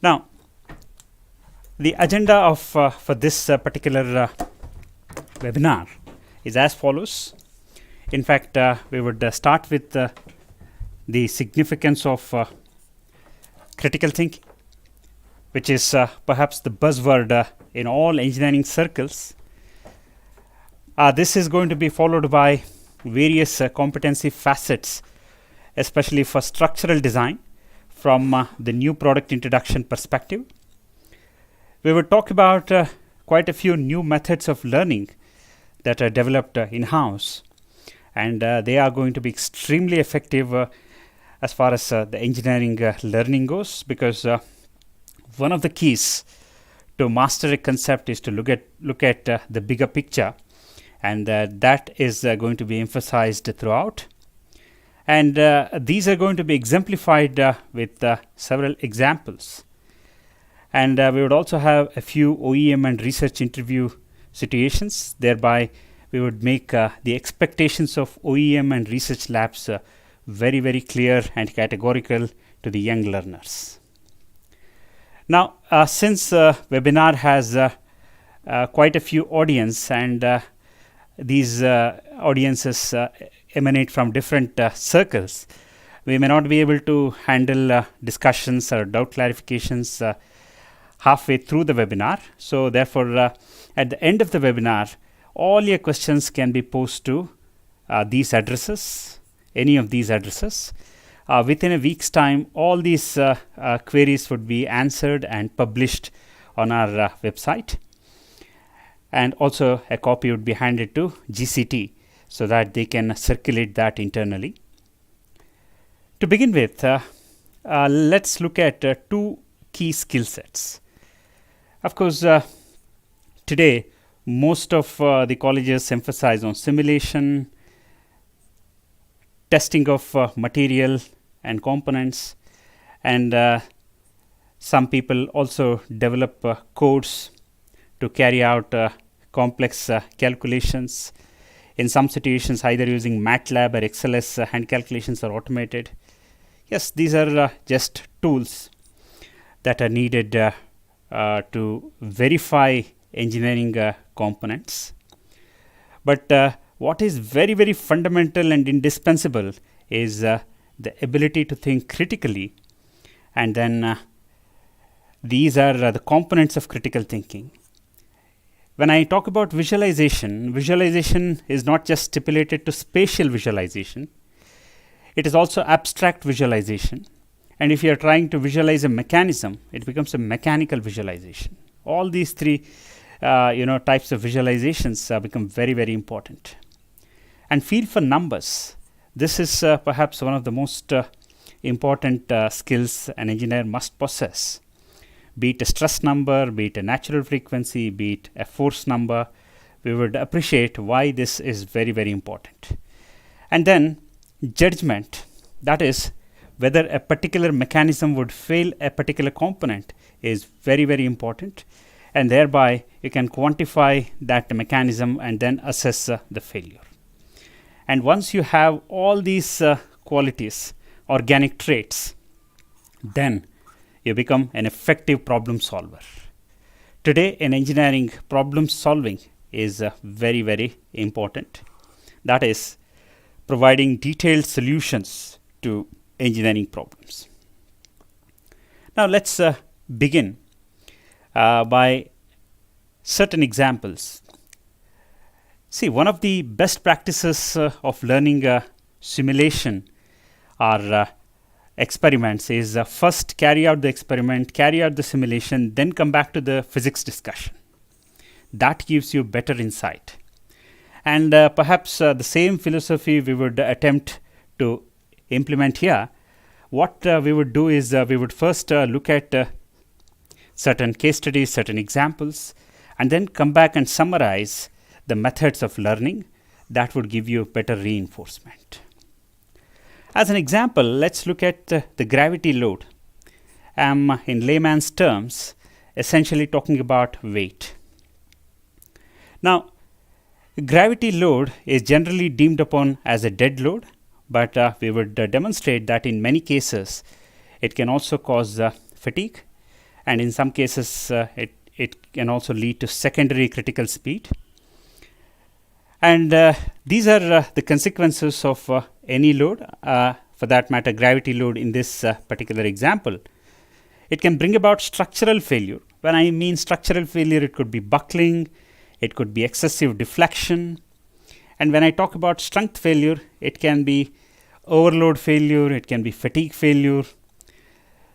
Now, the agenda of for this particular webinar is as follows. In fact, we would start with the significance of critical thinking, which is perhaps the buzzword in all engineering circles. This is going to be followed by various competency facets, especially for structural design from the new product introduction perspective. We will talk about quite a few new methods of learning that are developed in-house, and they are going to be extremely effective as far as the engineering learning goes, because one of the keys to master a concept is to look at the bigger picture, and that is going to be emphasized throughout. And these are going to be exemplified with several examples. And we would also have a few OEM and research interview situations. Thereby, we would make the expectations of OEM and research labs very, very clear and categorical to the young learners. Now, since webinar has quite a few audience, and these audiences emanate from different circles, we may not be able to handle discussions or doubt clarifications halfway through the webinar. So therefore, at the end of the webinar, all your questions can be posed to these addresses, any of these addresses. Within a week's time, all these queries would be answered and published on our website. And also a copy would be handed to GCT so that they can circulate that internally. To begin with, let's look at two key skill sets. Of course, today most of the colleges emphasize on simulation, testing of material and components, and some people also develop codes to carry out complex calculations. In some situations, either using MATLAB or XLS, hand calculations are automated. Yes, these are just tools that are needed to verify engineering components. But what is very, very fundamental and indispensable is the ability to think critically, and then these are the components of critical thinking. When I talk about visualization, visualization is not just stipulated to spatial visualization. It is also abstract visualization. And if you are trying to visualize a mechanism, it becomes a mechanical visualization. All these three types of visualizations become very, very important. And feel for numbers. This is perhaps one of the most important skills an engineer must possess. Be it a stress number, be it a natural frequency, be it a force number, we would appreciate why this is very, very important. And then judgment, that is, whether a particular mechanism would fail a particular component, is very, very important. And thereby, you can quantify that mechanism and then assess the failure. And once you have all these qualities, organic traits, then you become an effective problem solver. Today, in engineering, problem solving is very, very important. That is, providing detailed solutions to engineering problems. Now, let's begin by certain examples. See, one of the best practices of learning simulation or experiments is first carry out the experiment, carry out the simulation, then come back to the physics discussion. That gives you better insight. And perhaps the same philosophy we would attempt to implement here. What we would do is we would first look at certain case studies, certain examples, and then come back and summarize the methods of learning that would give you better reinforcement. As an example, let's look at the gravity load. I'm in layman's terms essentially talking about weight. Now, gravity load is generally deemed upon as a dead load, but we would demonstrate that in many cases it can also cause fatigue, and in some cases it can also lead to secondary critical speed. And these are the consequences of any load, for that matter gravity load in this particular example. It can bring about structural failure. When I mean structural failure, it could be buckling, it could be excessive deflection, and when I talk about strength failure, it can be overload failure, it can be fatigue failure.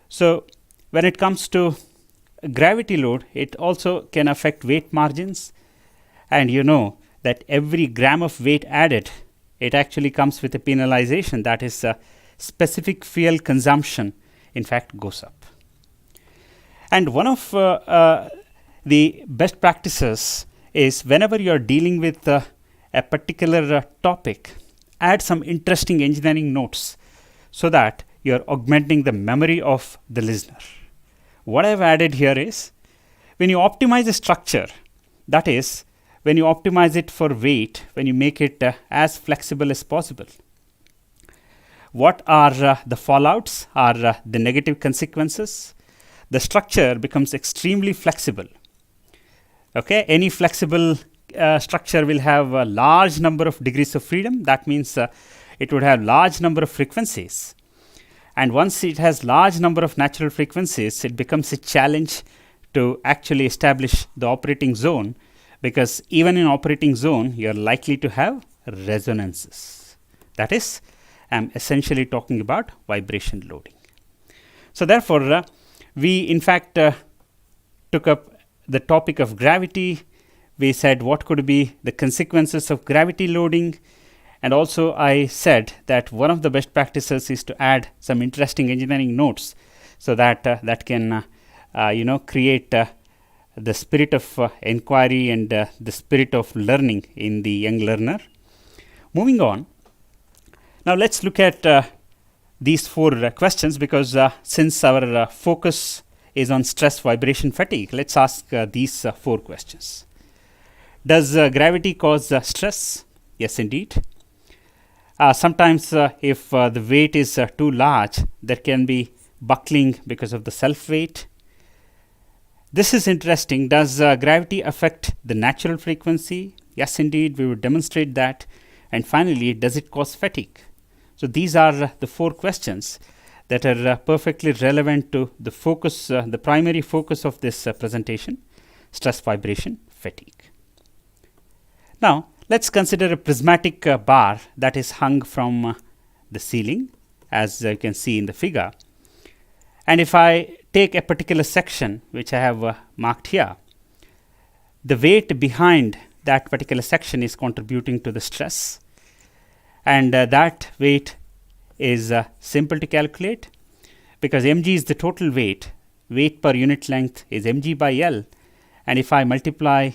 So when it comes to gravity load, it also can affect weight margins, and you know that every gram of weight added, it actually comes with a penalization, that is specific fuel consumption in fact goes up. And one of the best practices is whenever you are dealing with a particular topic, add some interesting engineering notes so that you are augmenting the memory of the listener. What I have added here is, when you optimize a structure, that is, when you optimize it for weight, when you make it as flexible as possible, what are the fallouts, are the negative consequences? The structure becomes extremely flexible. Okay, any flexible structure will have a large number of degrees of freedom. That means it would have large number of frequencies. And once it has large number of natural frequencies, it becomes a challenge to actually establish the operating zone, because even in operating zone, you are likely to have resonances. That is, I am essentially talking about vibration loading. So therefore, we in fact took up the topic of gravity. We said what could be the consequences of gravity loading, and also I said that one of the best practices is to add some interesting engineering notes, so that that can create the spirit of inquiry and the spirit of learning in the young learner. Moving on, now let's look at these four questions, because since our focus is on stress, vibration, fatigue, let's ask these four questions. Does gravity cause stress? Yes, indeed. Sometimes if the weight is too large, there can be buckling because of the self weight. This is interesting. Does gravity affect the natural frequency? Yes, indeed, we would demonstrate that. And finally, does it cause fatigue? So these are the four questions that are perfectly relevant to the focus, the primary focus of this presentation: stress, vibration, fatigue. Now, let's consider a prismatic bar that is hung from the ceiling, as you can see in the figure. And if I take a particular section, which I have marked here, the weight behind that particular section is contributing to the stress, and that weight is simple to calculate, because mg is the total weight. Weight per unit length is mg by L, and if I multiply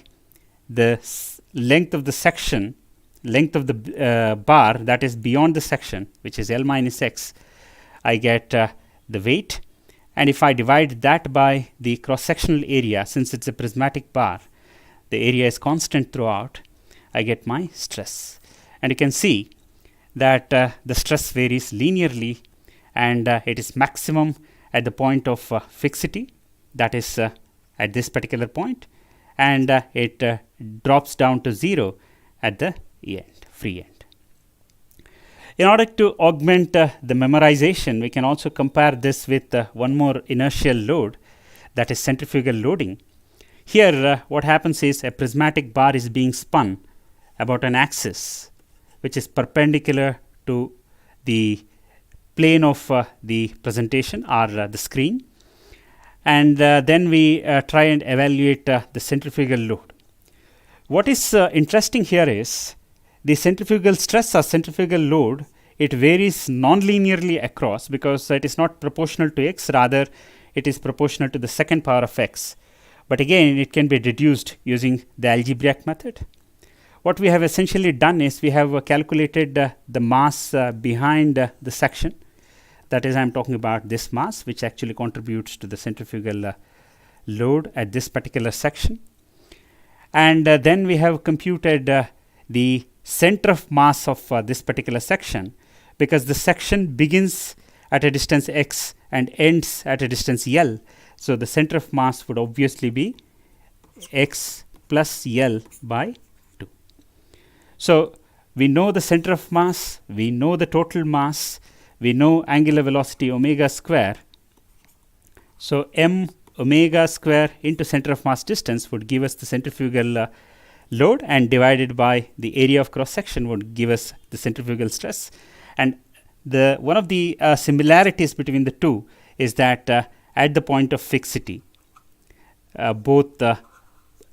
the length of the section, length of the bar that is beyond the section, which is L minus x, I get the weight. And if I divide that by the cross-sectional area, since it's a prismatic bar, the area is constant throughout, I get my stress. And you can see that the stress varies linearly, and it is maximum at the point of fixity, that is at this particular point, and it drops down to 0 at the end, free end. In order to augment the memorization, we can also compare this with one more inertial load, that is centrifugal loading. Here what happens is a prismatic bar is being spun about an axis which is perpendicular to the plane of the presentation or the screen, and then we try and evaluate the centrifugal load. What is interesting here is the centrifugal stress or centrifugal load. It varies non-linearly across, because it is not proportional to x, rather it is proportional to the second power of x. But again, it can be deduced using the algebraic method. What we have essentially done is we have calculated the mass behind the section. That is, I am talking about this mass, which actually contributes to the centrifugal load at this particular section. And then we have computed the center of mass of this particular section, because the section begins at a distance x and ends at a distance L. So the center of mass would obviously be x plus L by 2. So we know the center of mass, we know the total mass, we know angular velocity omega square. So m omega square into center of mass distance would give us the centrifugal load, and divided by the area of cross section would give us the centrifugal stress. And one of the similarities between the two is that at the point of fixity, both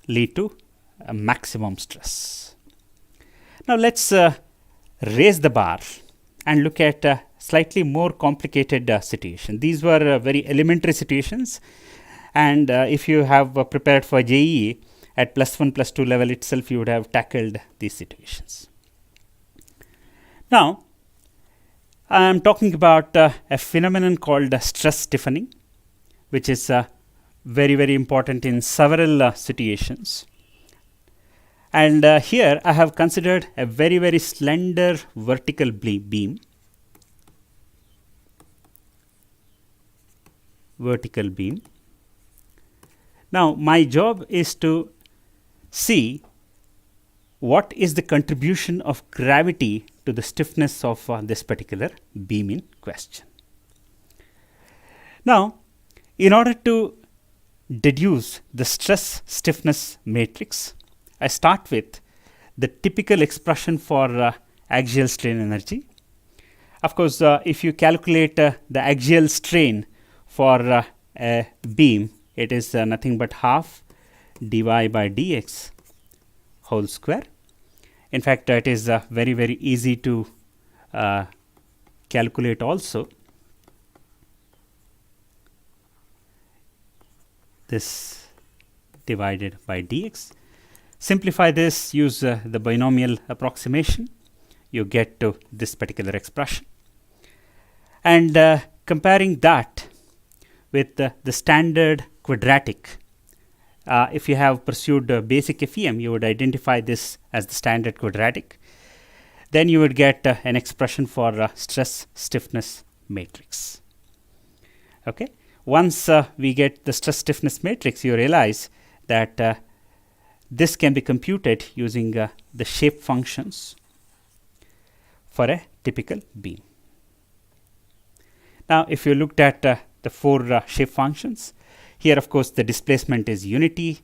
lead to a maximum stress. Now let's raise the bar and look at a slightly more complicated situation. These were very elementary situations, and if you have prepared for JEE at +1, +2 level itself, you would have tackled these situations. Now I am talking about a phenomenon called stress stiffening, which is very important in several situations. And here I have considered a very slender vertical beam. Now my job is to see what is the contribution of gravity to the stiffness of this particular beam in question. Now, in order to deduce the stress stiffness matrix, I start with the typical expression for axial strain energy. Of course, if you calculate the axial strain for a beam, it is nothing but half dy by dx whole square. In fact, it is very easy to calculate also. This divided by dx. Simplify this, use the binomial approximation, you get to this particular expression. And comparing that with the standard quadratic, if you have pursued basic FEM, you would identify this as the standard quadratic. Then you would get an expression for stress stiffness matrix. Okay. Once we get the stress stiffness matrix, you realize that this can be computed using the shape functions for a typical beam. Now, if you looked at the four shape functions, here of course the displacement is unity,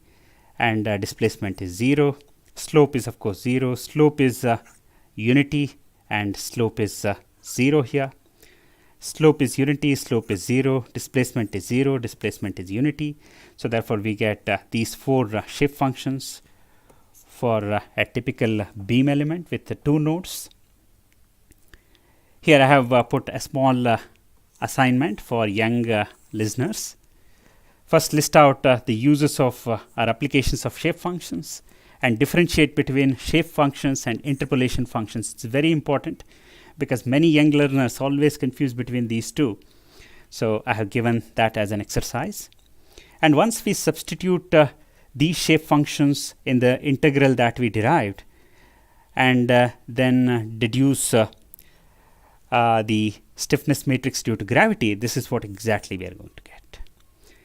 and displacement is 0. Slope is of course 0. Slope is unity, and slope is 0 here. Slope is unity, slope is 0, displacement is 0, displacement is unity. So therefore we get these four shape functions for a typical beam element with the two nodes. Here I have put a small assignment for young listeners. First, list out the uses of or applications of shape functions, and differentiate between shape functions and interpolation functions. It's very important because many young learners always confuse between these two. So I have given that as an exercise. And once we substitute these shape functions in the integral that we derived, and then deduce the stiffness matrix due to gravity, this is what exactly we are going to get.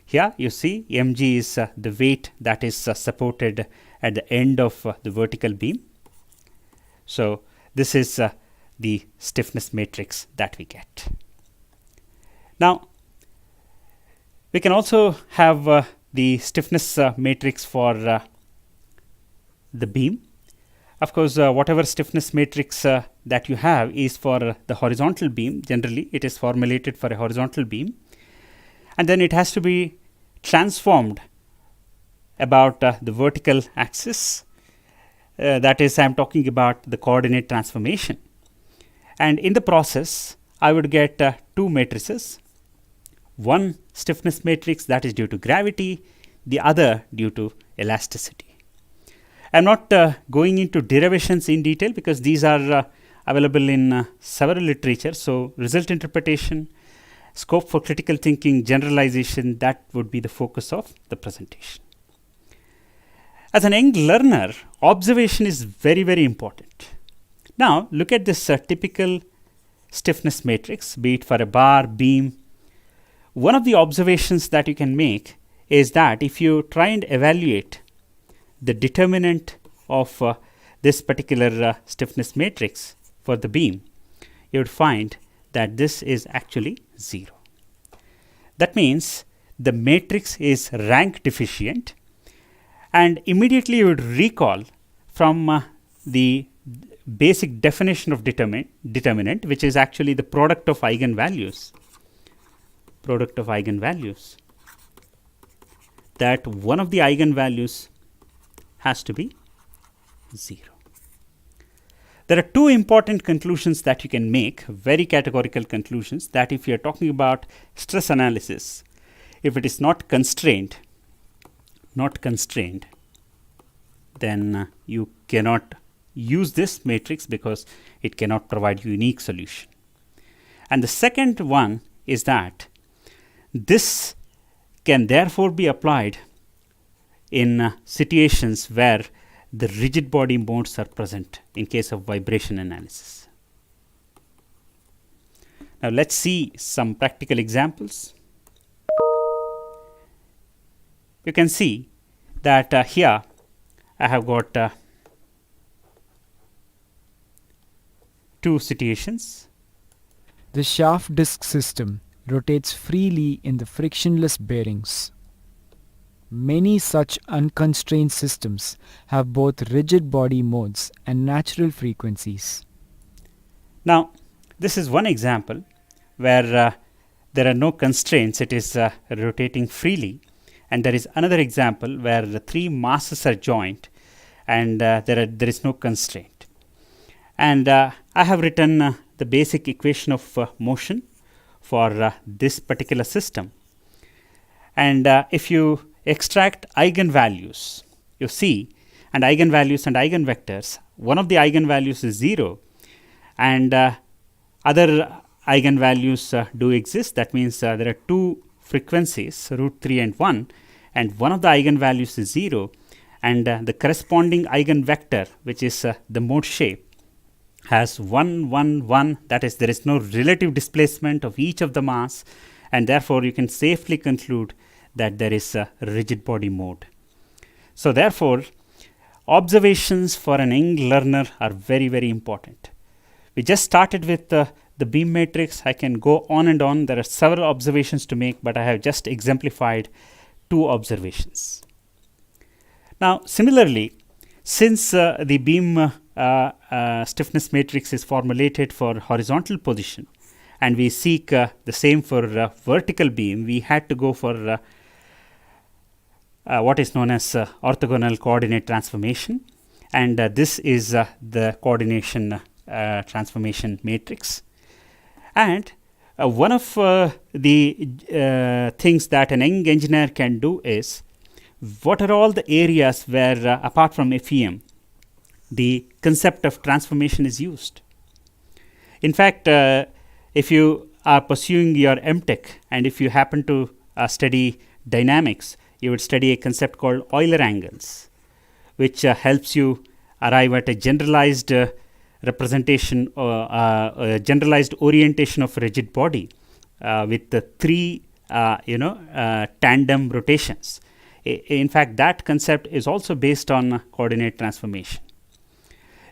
Here you see mg is the weight that is supported at the end of the vertical beam. So this is the stiffness matrix that we get. Now we can also have the stiffness matrix for the beam. Of course, whatever stiffness matrix that you have is for the horizontal beam. Generally it is formulated for a horizontal beam, and then it has to be transformed about the vertical axis. That is, I am talking about the coordinate transformation. And in the process, I would get two matrices. One stiffness matrix that is due to gravity, the other due to elasticity. I am not going into derivations in detail because these are available in several literature. So result interpretation, scope for critical thinking, generalization, that would be the focus of the presentation. As an young learner, observation is very important. Now look at this typical stiffness matrix, be it for a bar, beam. one of the observations that you can make is that if you try and evaluate the determinant of this particular stiffness matrix for the beam, you would find that this is actually 0. That means the matrix is rank deficient, and immediately you would recall from the basic definition of determinant, which is actually the product of eigenvalues, that one of the eigenvalues has to be 0. There are two important conclusions that you can make, very categorical conclusions, that if you are talking about stress analysis, if it is not constrained, then you cannot use this matrix because it cannot provide you unique solution. And the second one is that this can therefore be applied in situations where the rigid body modes are present in case of vibration analysis. Now let's see some practical examples. You can see that here I have got two situations. The shaft disc system rotates freely in the frictionless bearings. Many such unconstrained systems have both rigid body modes and natural frequencies. Now, this is one example where there are no constraints, it is rotating freely. And there is another example where the three masses are joined and there is no constraint. And I have written the basic equation of motion for this particular system. And if you extract eigenvalues, you see, and eigenvalues and eigenvectors, one of the eigenvalues is 0 and other eigenvalues do exist. That means there are two frequencies, root 3 and 1, and one of the eigenvalues is 0 and the corresponding eigenvector, which is the mode shape, has 1, 1, 1, that is, there is no relative displacement of each of the mass, and therefore you can safely conclude that there is a rigid body mode. So therefore, observations for an young learner are very, very important. We just started with the beam matrix. I can go on and on. There are several observations to make, but I have just exemplified two observations. Now, similarly, since the beam stiffness matrix is formulated for horizontal position and we seek the same for vertical beam, we had to go for what is known as orthogonal coordinate transformation, and this is the coordination transformation matrix. And one of the things that an young engineer can do is, what are all the areas where apart from FEM the concept of transformation is used. In fact, if you are pursuing your MTech and if you happen to study dynamics, you would study a concept called Euler angles, which helps you arrive at a generalized representation or generalized orientation of a rigid body with the three tandem rotations. In fact, that concept is also based on coordinate transformation.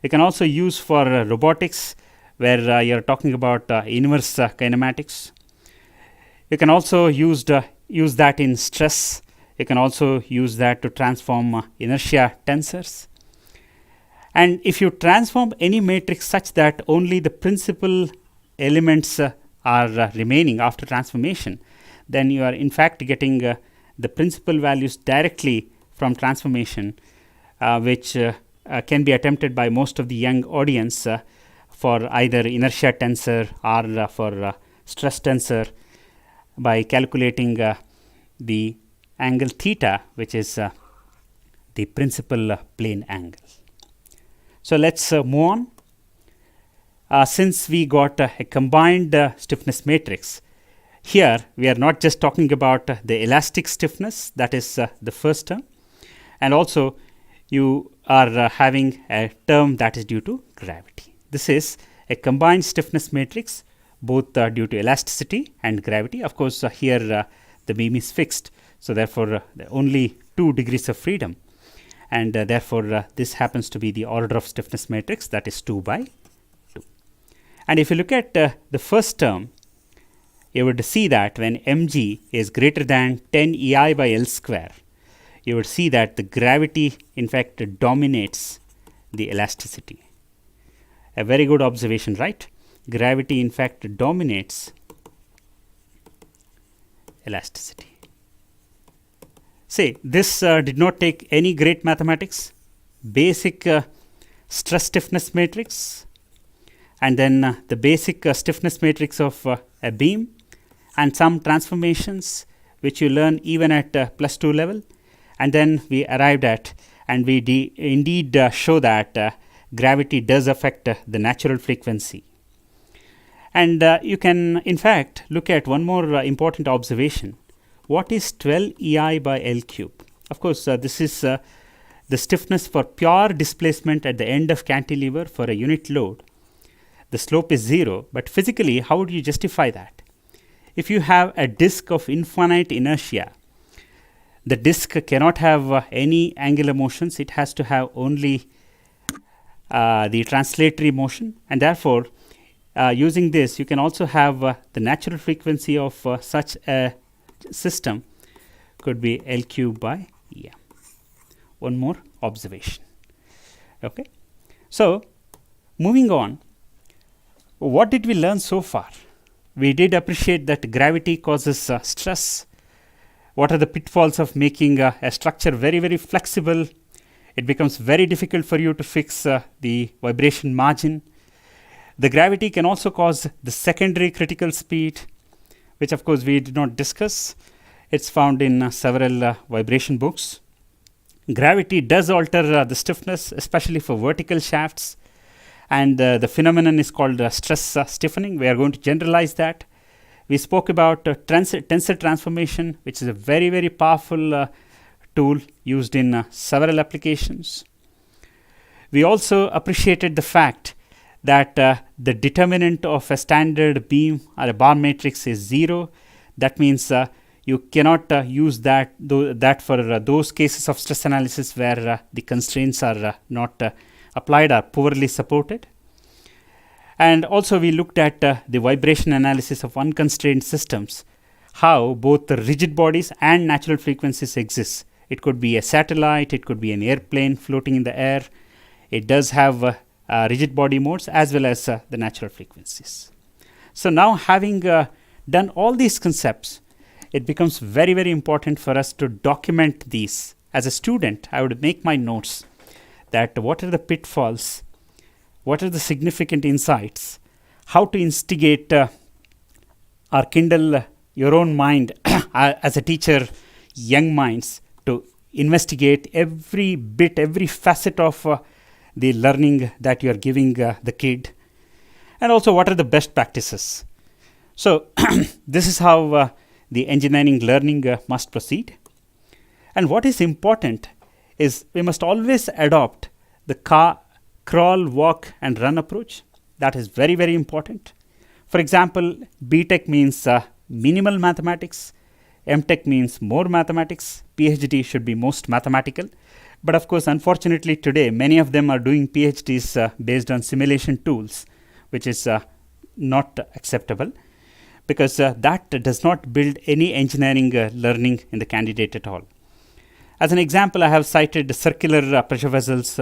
You can also use for robotics, where you're talking about inverse kinematics. You can also use that in stress. You can also use that to transform inertia tensors. And if you transform any matrix such that only the principal elements are remaining after transformation, then you are in fact getting the principal values directly from transformation, which can be attempted by most of the young audience for either inertia tensor or for stress tensor by calculating the angle theta, which is the principal plane angle. So let's move on. Since we got a combined stiffness matrix, here we are not just talking about the elastic stiffness, that is the first term, and also you are having a term that is due to gravity. This is a combined stiffness matrix. both due to elasticity and gravity. Of course, here the beam is fixed, so therefore only 2 degrees of freedom, and therefore this happens to be the order of stiffness matrix, that is 2 by 2. And if you look at the first term, you would see that when mg is greater than 10 EI by L square, you would see that the gravity in fact dominates the elasticity. A very good observation, right? Gravity in fact dominates elasticity. Say, this did not take any great mathematics, basic stress stiffness matrix, and then the basic stiffness matrix of a beam, and some transformations which you learn even at +2 level, and then we arrived at, and we indeed show that gravity does affect the natural frequency. And you can in fact look at one more important observation. What is 12 EI by L cube? Of course, this is the stiffness for pure displacement at the end of cantilever for a unit load. The slope is 0, but physically, how would you justify that? If you have a disk of infinite inertia, the disk cannot have any angular motions. It has to have only the translatory motion, and therefore using this you can also have the natural frequency of such a system could be L cube by EM. One more observation. Okay, so moving on, what did we learn so far? We did appreciate that gravity causes stress. What are the pitfalls of making a structure very, very flexible? It becomes very difficult for you to fix the vibration margin. The gravity can also cause the secondary critical speed, which of course we did not discuss. It's found in several vibration books. Gravity does alter the stiffness, especially for vertical shafts, and the phenomenon is called stress stiffening. We are going to generalize that. We spoke about tensor transformation, which is a very, very powerful tool used in several applications. We also appreciated the fact that the determinant of a standard beam or a bar matrix is 0. That means you cannot use that for those cases of stress analysis where the constraints are not applied or poorly supported. And also we looked at the vibration analysis of unconstrained systems, how both the rigid bodies and natural frequencies exist. It could be a satellite, it could be an airplane floating in the air. It does have rigid body modes as well as the natural frequencies. So now, having done all these concepts, it becomes very, very important for us to document these. As a student, I would make my notes that what are the pitfalls, what are the significant insights, how to instigate or kindle your own mind as a teacher, young minds, to investigate every bit, every facet of the learning that you are giving the kid, and also what are the best practices. So this is how the engineering learning must proceed. And what is important is we must always adopt the crawl, walk and run approach. That is very, very important. For example, BTech means minimal mathematics, MTech means more mathematics, PhD should be most mathematical. But of course, unfortunately today, many of them are doing PhDs based on simulation tools, which is not acceptable, because that does not build any engineering learning in the candidate at all. As an example, I have cited circular pressure vessels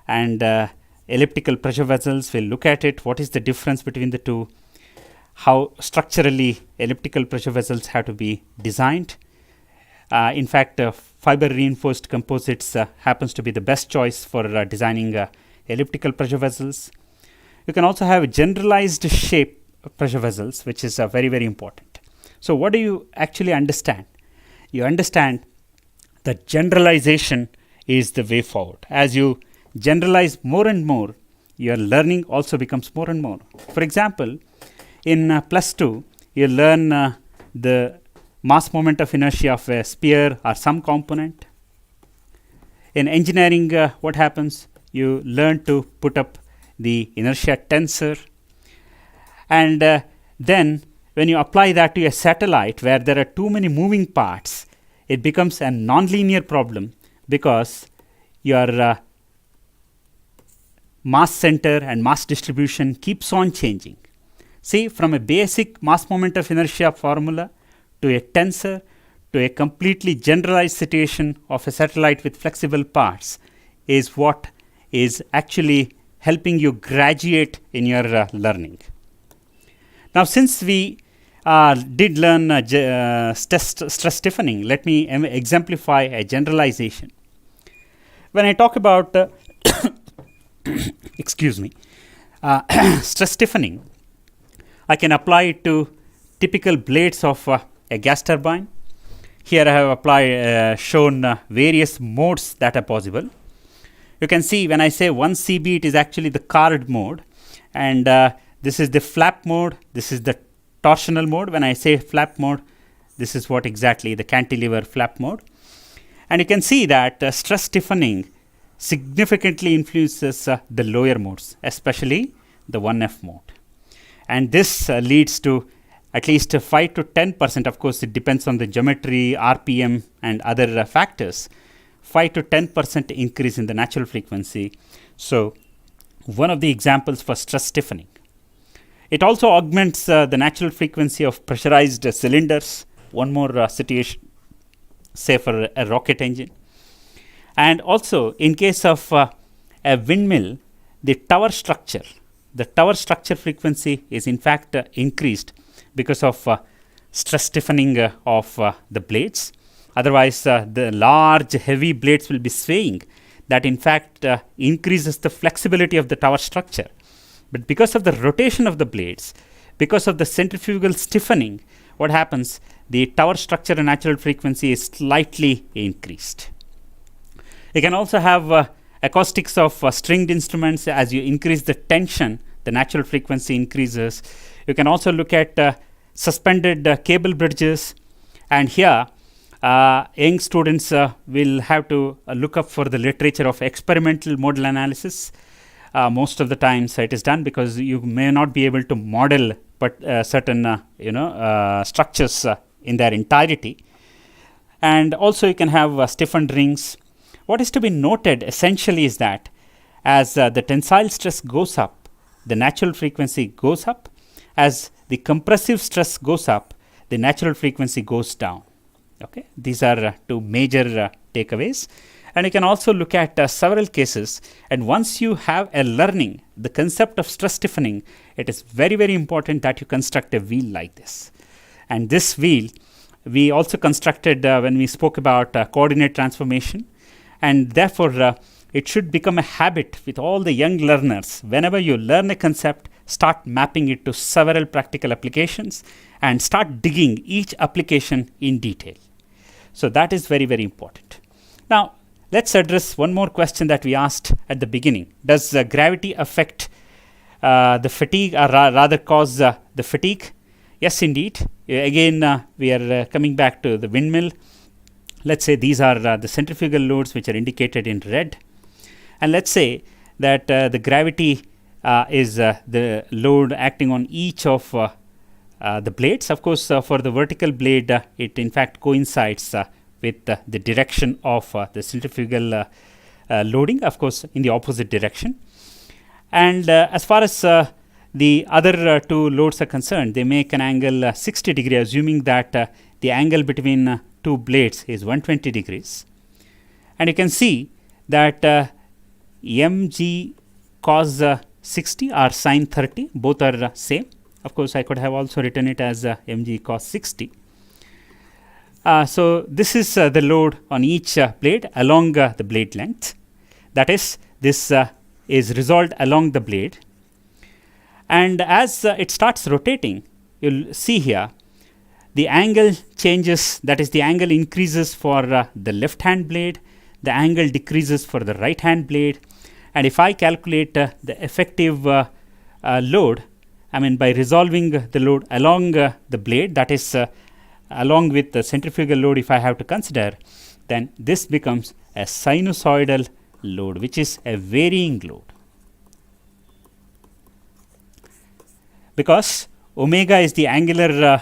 and elliptical pressure vessels. We'll look at it. What is the difference between the two? How structurally elliptical pressure vessels have to be designed. In fact, fiber reinforced composites happens to be the best choice for designing elliptical pressure vessels. You can also have generalized shape pressure vessels, which is very, very important. So what do you actually understand? You understand that generalization is the way forward. As you generalize more and more, your learning also becomes more and more. For example, in +2, you learn the mass moment of inertia of a sphere or some component. In engineering, what happens? You learn to put up the inertia tensor, and then when you apply that to a satellite where there are too many moving parts, it becomes a nonlinear problem because your mass center and mass distribution keeps on changing. See, from a basic mass moment of inertia formula to a tensor to a completely generalized situation of a satellite with flexible parts is what is actually helping you graduate in your learning. Now, since we did learn stress stiffening, let me exemplify a generalization. When I talk about excuse me, stress stiffening, I can apply it to typical blades of a gas turbine. Here I have shown various modes that are possible. You can see when I say 1 CB, it is actually the carved mode, and this is the flap mode, this is the torsional mode. When I say flap mode, this is what exactly the cantilever flap mode. And you can see that stress stiffening significantly influences the lower modes, especially the 1F mode. And this leads to at least 5 to 10%. Of course, it depends on the geometry, RPM, and other factors. 5 to 10% increase in the natural frequency. So, one of the examples for stress stiffening. It also augments the natural frequency of pressurized cylinders. One more situation, say for a rocket engine. And also, in case of a windmill, the tower structure frequency is in fact increased because of stress stiffening of the blades. Otherwise, the large heavy blades will be swaying. That in fact increases the flexibility of the tower structure. But because of the rotation of the blades, because of the centrifugal stiffening, what happens? The tower structure and natural frequency is slightly increased. You can also have acoustics of stringed instruments. As you increase the tension, the natural frequency increases. You can also look at suspended cable bridges, and here young students will have to look up for the literature of experimental modal analysis. Most of the times it is done because you may not be able to model but certain structures in their entirety. And also you can have stiffened rings. What is to be noted essentially is that as the tensile stress goes up, the natural frequency goes up. As the compressive stress goes up, the natural frequency goes down. Okay, these are two major takeaways. And you can also look at several cases. And once you have a learning, the concept of stress stiffening, it is very, very important that you construct a wheel like this. And this wheel, we also constructed when we spoke about coordinate transformation. And therefore, it should become a habit with all the young learners. Whenever you learn a concept, start mapping it to several practical applications and start digging each application in detail. So that is very, very important. Now, let's address one more question that we asked at the beginning. Does gravity affect the fatigue, or rather cause the fatigue? Yes, indeed. Again, we are coming back to the windmill. Let's say these are the centrifugal loads which are indicated in red. And let's say that the gravity is the load acting on each of the blades. Of course, for the vertical blade, it in fact coincides with the direction of the centrifugal loading, of course, in the opposite direction. And as far as the other two loads are concerned, they make an angle 60 degree, assuming that the angle between two blades is 120 degrees. And you can see that mg cos 60 or sin 30, both are same. Of course, I could have also written it as mg cos 60. So this is the load on each blade along the blade length. That is, this is resolved along the blade. And as it starts rotating, you'll see here the angle changes. That is, the angle increases for the left hand blade, the angle decreases for the right hand blade. And if I calculate the effective load, I mean by resolving the load along the blade, that is along with the centrifugal load, if I have to consider, then this becomes a sinusoidal load, which is a varying load. Because omega is the angular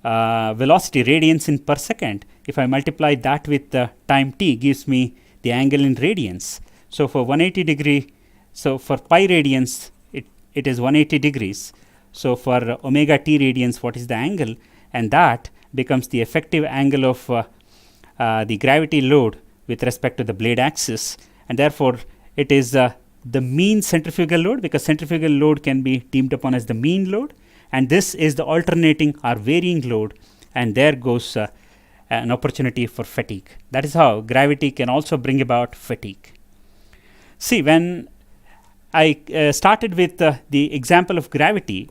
velocity, radians in per second. If I multiply that with time t, gives me the angle in radians. So for 180 degree, so for pi radians, it is 180 degrees. So for omega t radians, what is the angle? And that becomes the effective angle of the gravity load with respect to the blade axis, and therefore it is the mean centrifugal load, because centrifugal load can be deemed upon as the mean load, and this is the alternating or varying load, and there goes an opportunity for fatigue. That is how gravity can also bring about fatigue. See, when I started with the example of gravity,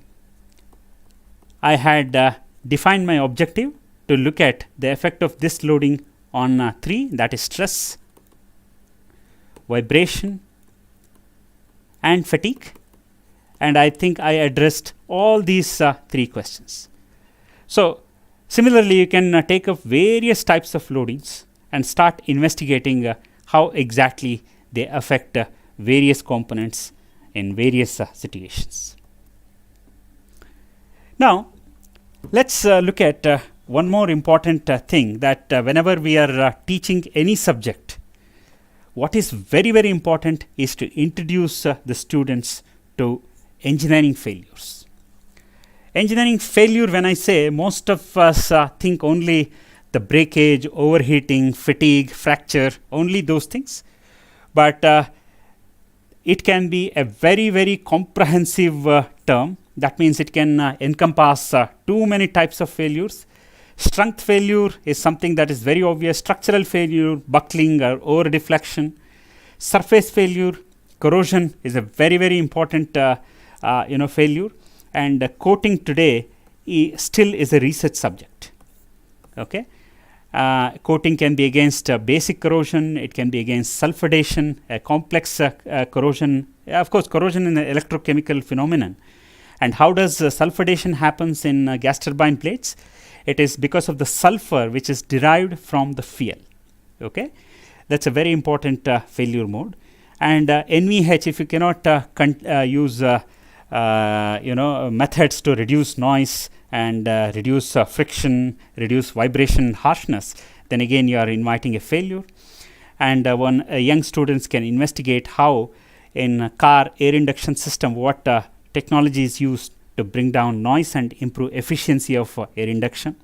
I had defined my objective to look at the effect of this loading on three, that is stress, vibration, and fatigue, and I think I addressed all these three questions. So similarly, you can take up various types of loadings and start investigating how exactly they affect various components in various situations. Now let's look at one more important thing, that whenever we are teaching any subject, what is very, very important is to introduce the students to engineering failures. Engineering failure, when I say, most of us think only the breakage, overheating, fatigue, fracture, only those things. But it can be a very, very comprehensive term. That means it can encompass too many types of failures. Strength failure is something that is very obvious. Structural failure, buckling or over deflection. Surface failure, corrosion is a very, very important failure. And coating today still is a research subject. Okay, coating can be against basic corrosion. It can be against sulfidation, a complex corrosion. Of course, corrosion is an electrochemical phenomenon. And how does sulfidation happens in gas turbine plates? It is because of the sulfur which is derived from the fuel. Okay, that's a very important failure mode. And NVH, if you cannot use methods to reduce noise and reduce friction, reduce vibration, harshness, then again you are inviting a failure. And when young students can investigate how in car air induction system, what technology is used to bring down noise and improve efficiency of air induction.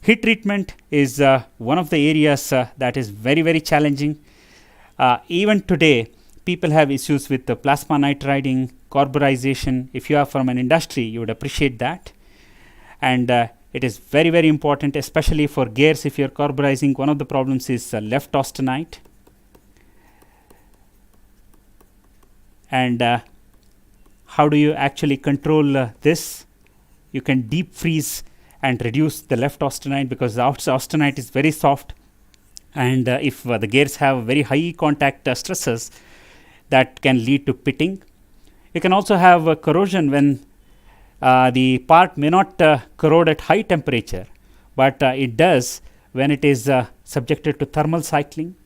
Heat treatment is one of the areas that is very, very challenging. Even today, people have issues with the plasma nitriding, carburization. If you are from an industry, you would appreciate that. And it is very, very important, especially for gears. If you are carburizing, one of the problems is left austenite. And how do you actually control this? You can deep freeze and reduce the left austenite, because the austenite is very soft, and if the gears have very high contact stresses, that can lead to pitting. You can also have corrosion when the part may not corrode at high temperature, but it does when it is subjected to thermal cycling.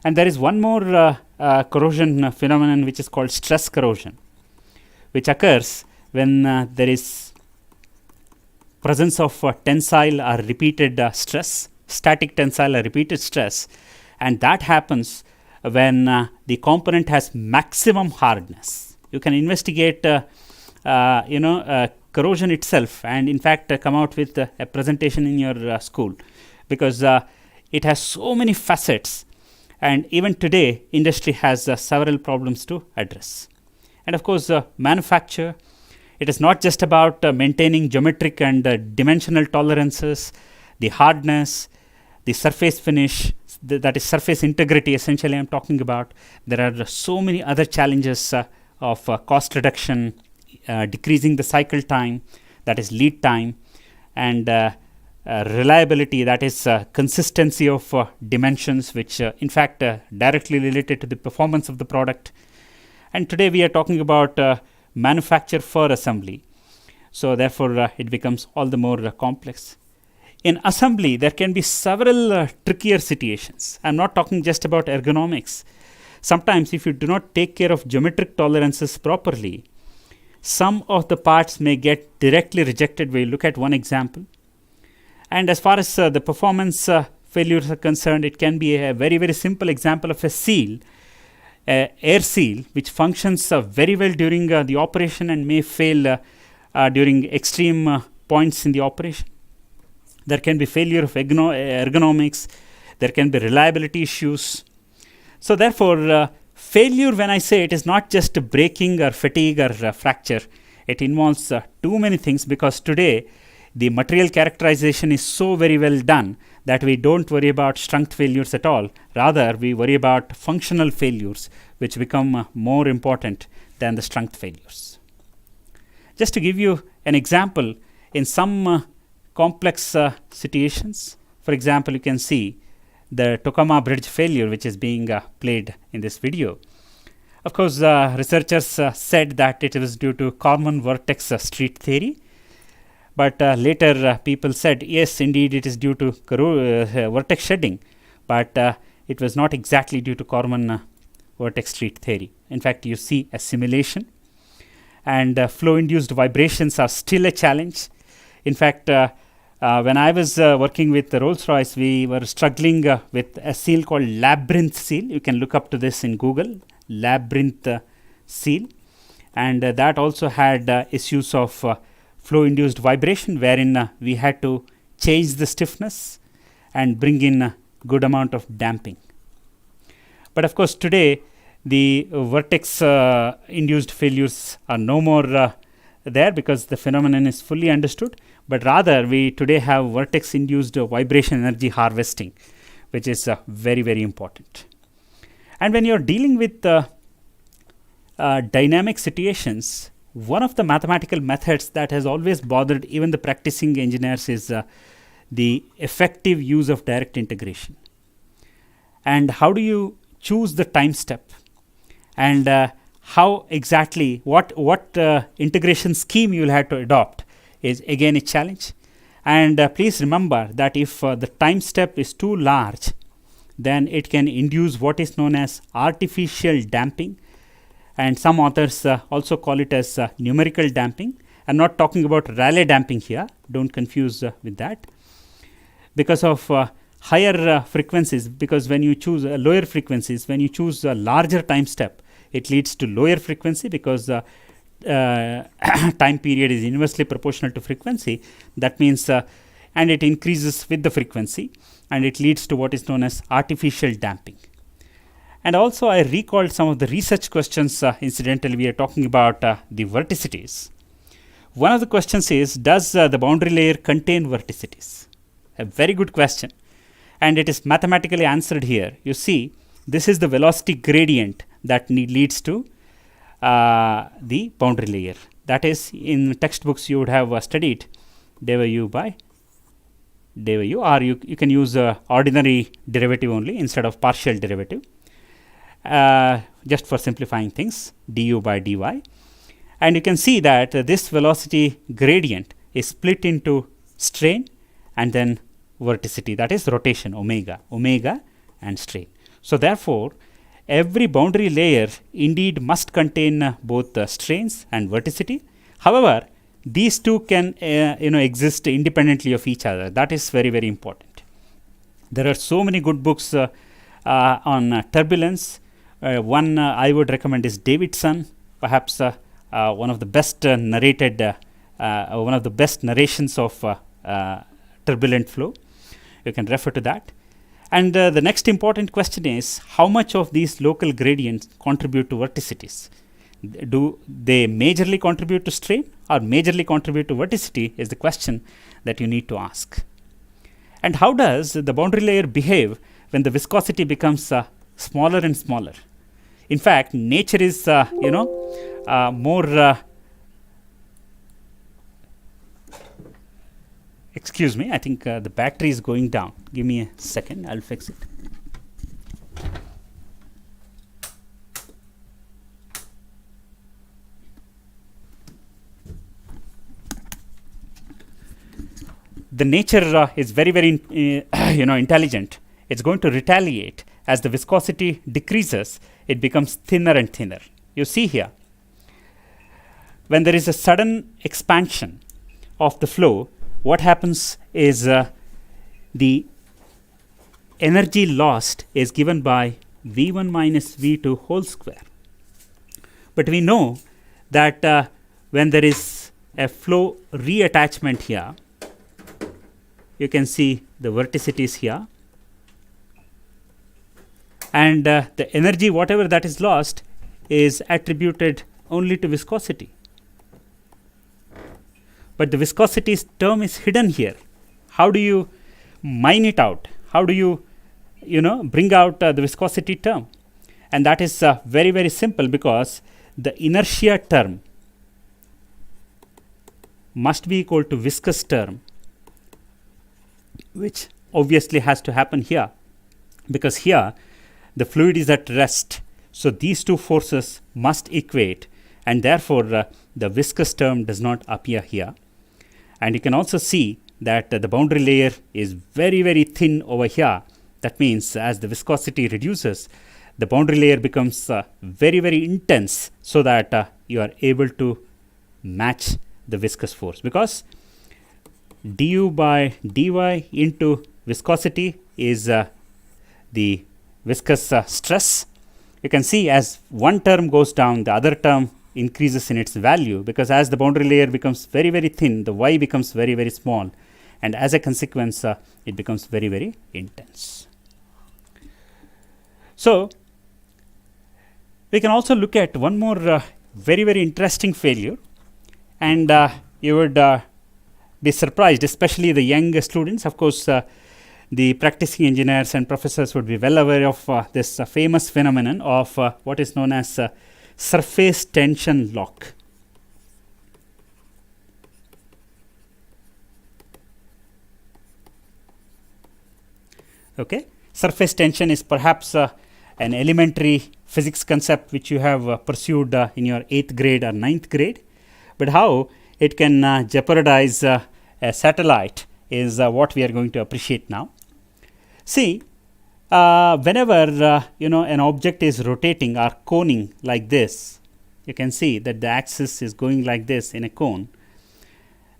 And there is one more corrosion phenomenon which is called stress corrosion, which occurs when there is presence of tensile or repeated stress, static tensile or repeated stress, and that happens when the component has maximum hardness. You can investigate corrosion itself, and in fact come out with a presentation in your school, because it has so many facets, and even today industry has several problems to address. And of course manufacture, it is not just about maintaining geometric and dimensional tolerances, the hardness, the surface finish, that is surface integrity essentially I am talking about. There are so many other challenges of cost reduction, decreasing the cycle time, that is lead time, and reliability, that is consistency of dimensions, which in fact directly related to the performance of the product. And today we are talking about manufacture for assembly. So therefore it becomes all the more complex. In assembly, there can be several trickier situations. I'm not talking just about ergonomics. Sometimes if you do not take care of geometric tolerances properly, some of the parts may get directly rejected. We'll look at one example. And as far as the performance failures are concerned, it can be a very, very simple example of a seal, air seal, which functions very well during the operation and may fail during extreme points in the operation. There can be failure of ergonomics. There can be reliability issues. So therefore, failure, when I say it, is not just breaking or fatigue or fracture. It involves too many things, because today the material characterization is so very well done that we don't worry about strength failures at all. Rather, we worry about functional failures, which become more important than the strength failures. Just to give you an example, in some complex situations, for example, you can see the Tokama Bridge failure, which is being played in this video. Of course, researchers said that it was due to common vertex street theory. But later people said, yes, indeed, it is due to vertex shedding. But it was not exactly due to Corman vertex street theory. In fact, you see a simulation. And flow-induced vibrations are still a challenge. In fact, when I was working with Rolls-Royce, we were struggling with a seal called labyrinth seal. You can look up to this in Google, labyrinth seal. And that also had issues of flow-induced vibration, wherein we had to change the stiffness and bring in a good amount of damping. But of course, today the vertex induced failures are no more there, because the phenomenon is fully understood. But rather, we today have vertex induced vibration energy harvesting, which is very, very important. And when you're dealing with dynamic situations, one of the mathematical methods that has always bothered even the practicing engineers is the effective use of direct integration. And how do you choose the time step? And how exactly, what integration scheme you will have to adopt is again a challenge. And please remember that if the time step is too large, then it can induce what is known as artificial damping. And some authors also call it as numerical damping. I'm not talking about Rayleigh damping here. Don't confuse with that. Because of higher frequencies, because when you choose lower frequencies, when you choose a larger time step, it leads to lower frequency, because time period is inversely proportional to frequency. That means, and it increases with the frequency, and it leads to what is known as artificial damping. And also, I recalled some of the research questions. Incidentally, we are talking about the vorticities. One of the questions is, does the boundary layer contain vorticities? A very good question. And it is mathematically answered here. You see, this is the velocity gradient that leads to the boundary layer. That is, in textbooks you would have studied du by du, or you can use ordinary derivative only instead of partial derivative, just for simplifying things, du by dy. And you can see that this velocity gradient is split into strain and then vorticity, that is rotation, omega and strain. So therefore, every boundary layer indeed must contain both strains and vorticity. However, these two can exist independently of each other. That is very, very important. There are so many good books on turbulence. One I would recommend is Davidson, perhaps one of the best narrated, one of the best narrations of turbulent flow. You can refer to that. And the next important question is, how much of these local gradients contribute to vorticities? Do they majorly contribute to strain or majorly contribute to vorticity is the question that you need to ask. And how does the boundary layer behave when the viscosity becomes smaller and smaller? In fact, nature is more excuse me, I think the battery is going down. Give me a second, I'll fix it. The nature is very, very intelligent. It's going to retaliate. As the viscosity decreases, it becomes thinner and thinner. You see here, when there is a sudden expansion of the flow, what happens is the energy lost is given by V1 minus V2 whole square. But we know that when there is a flow reattachment here, you can see the vorticities here, and the energy whatever that is lost is attributed only to viscosity. But the viscosity term is hidden here. How do you mine it out? How do you bring out the viscosity term? And that is very, very simple, because the inertia term must be equal to viscous term, which obviously has to happen here, because here the fluid is at rest. So these two forces must equate, and therefore the viscous term does not appear here. And you can also see that the boundary layer is very, very thin over here. That means as the viscosity reduces, the boundary layer becomes very, very intense, so that you are able to match the viscous force, because du by dy into viscosity is the viscous stress. You can see as one term goes down, the other term increases in its value, because as the boundary layer becomes very, very thin, the y becomes very, very small, and as a consequence it becomes very, very intense. So we can also look at one more very, very interesting failure, and you would be surprised, especially the young students. Of course, the practicing engineers and professors would be well aware of this famous phenomenon of what is known as surface tension lock. Okay, surface tension is perhaps an elementary physics concept which you have pursued in your 8th grade or 9th grade, but how it can jeopardize a satellite is what we are going to appreciate now. See, whenever an object is rotating or coning like this, you can see that the axis is going like this in a cone.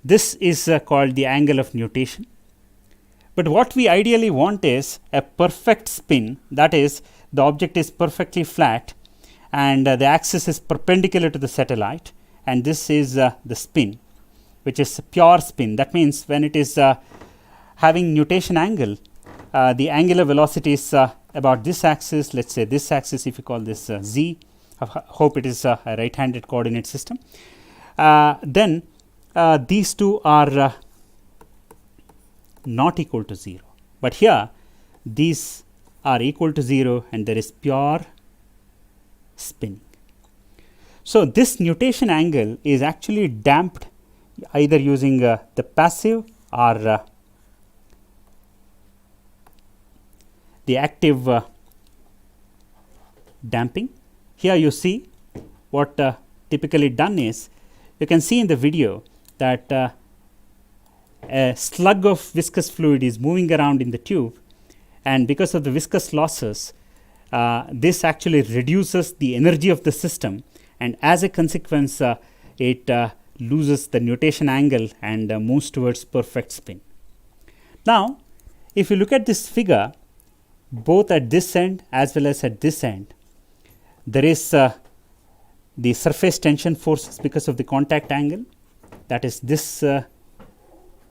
This is called the angle of nutation. But what we ideally want is a perfect spin, that is, the object is perfectly flat and the axis is perpendicular to the satellite, and this is the spin, which is pure spin. That means when it is having nutation angle, the angular velocity is about this axis. Let's say this axis, if you call this z, I hope it is a right-handed coordinate system. Then these two are not equal to 0, but here these are equal to 0 and there is pure spinning. So this nutation angle is actually damped either using the passive or the active damping. Here you see what typically done is, you can see in the video that a slug of viscous fluid is moving around in the tube, and because of the viscous losses, this actually reduces the energy of the system, and as a consequence it loses the nutation angle and moves towards perfect spin. Now if you look at this figure, both at this end as well as at this end, there is the surface tension forces because of the contact angle. That is, this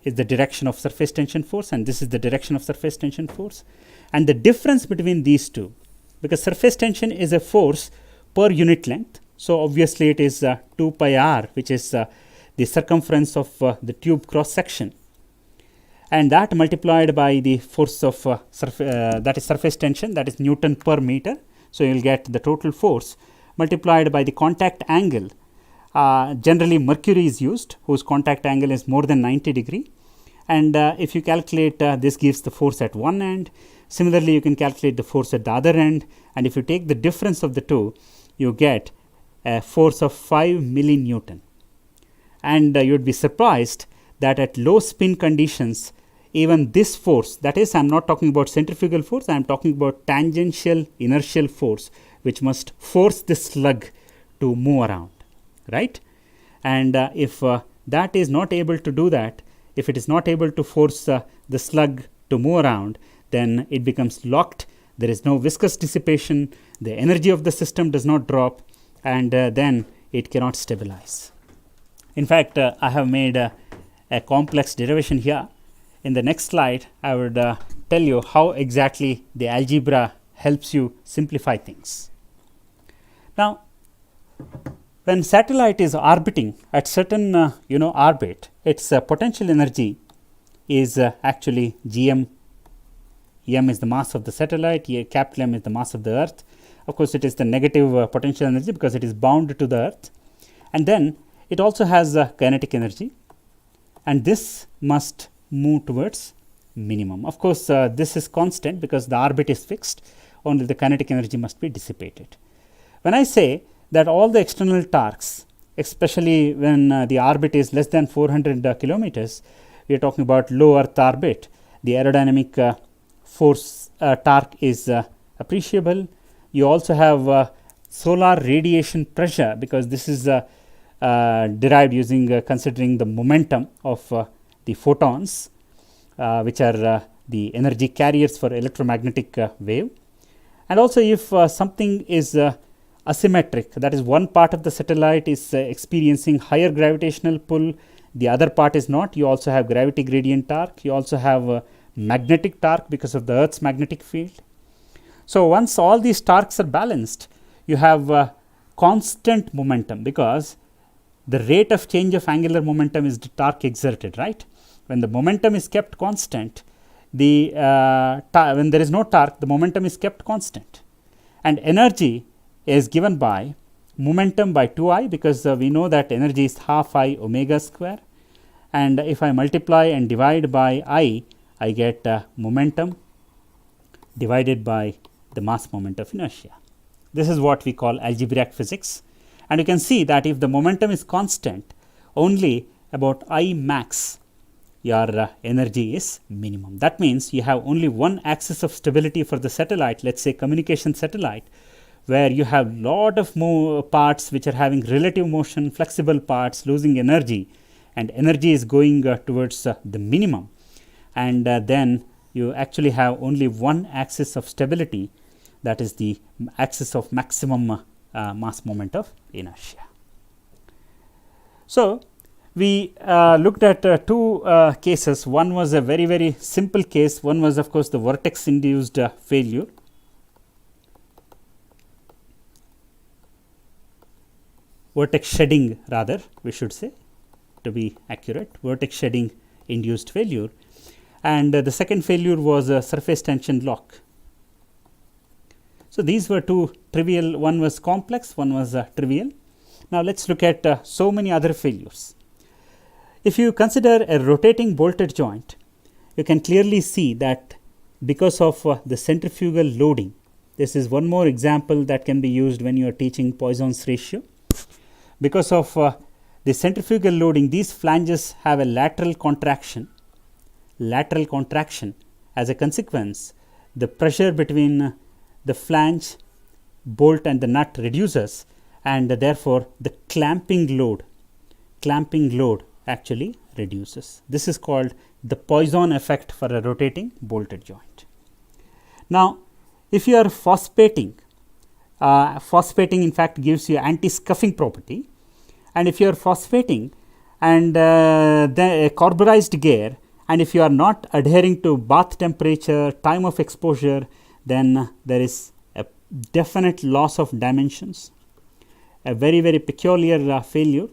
is the direction of surface tension force and this is the direction of surface tension force, and the difference between these two, because surface tension is a force per unit length, so obviously it is 2 pi r, which is the circumference of the tube cross section, and that multiplied by the force of that is surface tension, that is Newton per meter. So you will get the total force multiplied by the contact angle. Generally mercury is used, whose contact angle is more than 90 degree, and if you calculate this gives the force at one end. Similarly, you can calculate the force at the other end, and if you take the difference of the two, you get a force of 5 millinewton. And you would be surprised that at low spin conditions, even this force, that is, I am not talking about centrifugal force, I am talking about tangential inertial force, which must force this slug to move around, right? and if that is not able to do that, if it is not able to force the slug to move around, then it becomes locked. There is no viscous dissipation, the energy of the system does not drop, and then it cannot stabilize. In fact, I have made a complex derivation here. In the next slide, I would tell you how exactly the algebra helps you simplify things. Now, when satellite is orbiting at certain orbit, its potential energy is actually gm. M is the mass of the satellite, capital M is the mass of the Earth. Of course, it is the negative potential energy because it is bound to the Earth, and then it also has kinetic energy, and this must move towards minimum. Of course, this is constant because the orbit is fixed, only the kinetic energy must be dissipated. When I say that all the external torques, especially when the orbit is less than 400 kilometers, we are talking about low Earth orbit, the aerodynamic force torque is appreciable. You also have solar radiation pressure, because this is derived using considering the momentum of the photons, which are the energy carriers for electromagnetic wave. And also, if something is asymmetric, that is, one part of the satellite is experiencing higher gravitational pull, the other part is not, you also have gravity gradient torque, you also have magnetic torque because of the Earth's magnetic field. So, once all these torques are balanced, you have constant momentum, because the rate of change of angular momentum is the torque exerted, right? When the momentum is kept constant, when there is no torque, the momentum is kept constant, and energy is given by momentum by 2I, because we know that energy is half I omega square, and if I multiply and divide by I get momentum divided by the mass moment of inertia. This is what we call algebraic physics, and you can see that if the momentum is constant, only about I max your energy is minimum. That means you have only one axis of stability for the satellite, let us say communication satellite, where you have lot of parts which are having relative motion, flexible parts losing energy, and energy is going towards the minimum, and then you actually have only one axis of stability, that is the axis of maximum mass moment of inertia. So, we looked at two cases. One was a very, very simple case. One was, of course, the vortex induced failure. Vortex shedding, rather, we should say, to be accurate, vortex shedding induced failure. And the second failure was a surface tension lock. So, these were two trivial, one was complex, one was trivial. Now, let us look at so many other failures. If you consider a rotating bolted joint, you can clearly see that because of the centrifugal loading, this is one more example that can be used when you are teaching Poisson's ratio. Because of the centrifugal loading, these flanges have a lateral contraction. As a consequence, the pressure between the flange, bolt and the nut reduces, and therefore the clamping load actually reduces. This is called the Poisson effect for a rotating bolted joint. Now, if you are phosphating, phosphating in fact gives you anti-scuffing property, and if you are phosphating and the carburized gear, and if you are not adhering to bath temperature, time of exposure, then there is a definite loss of dimensions, a very, very peculiar failure.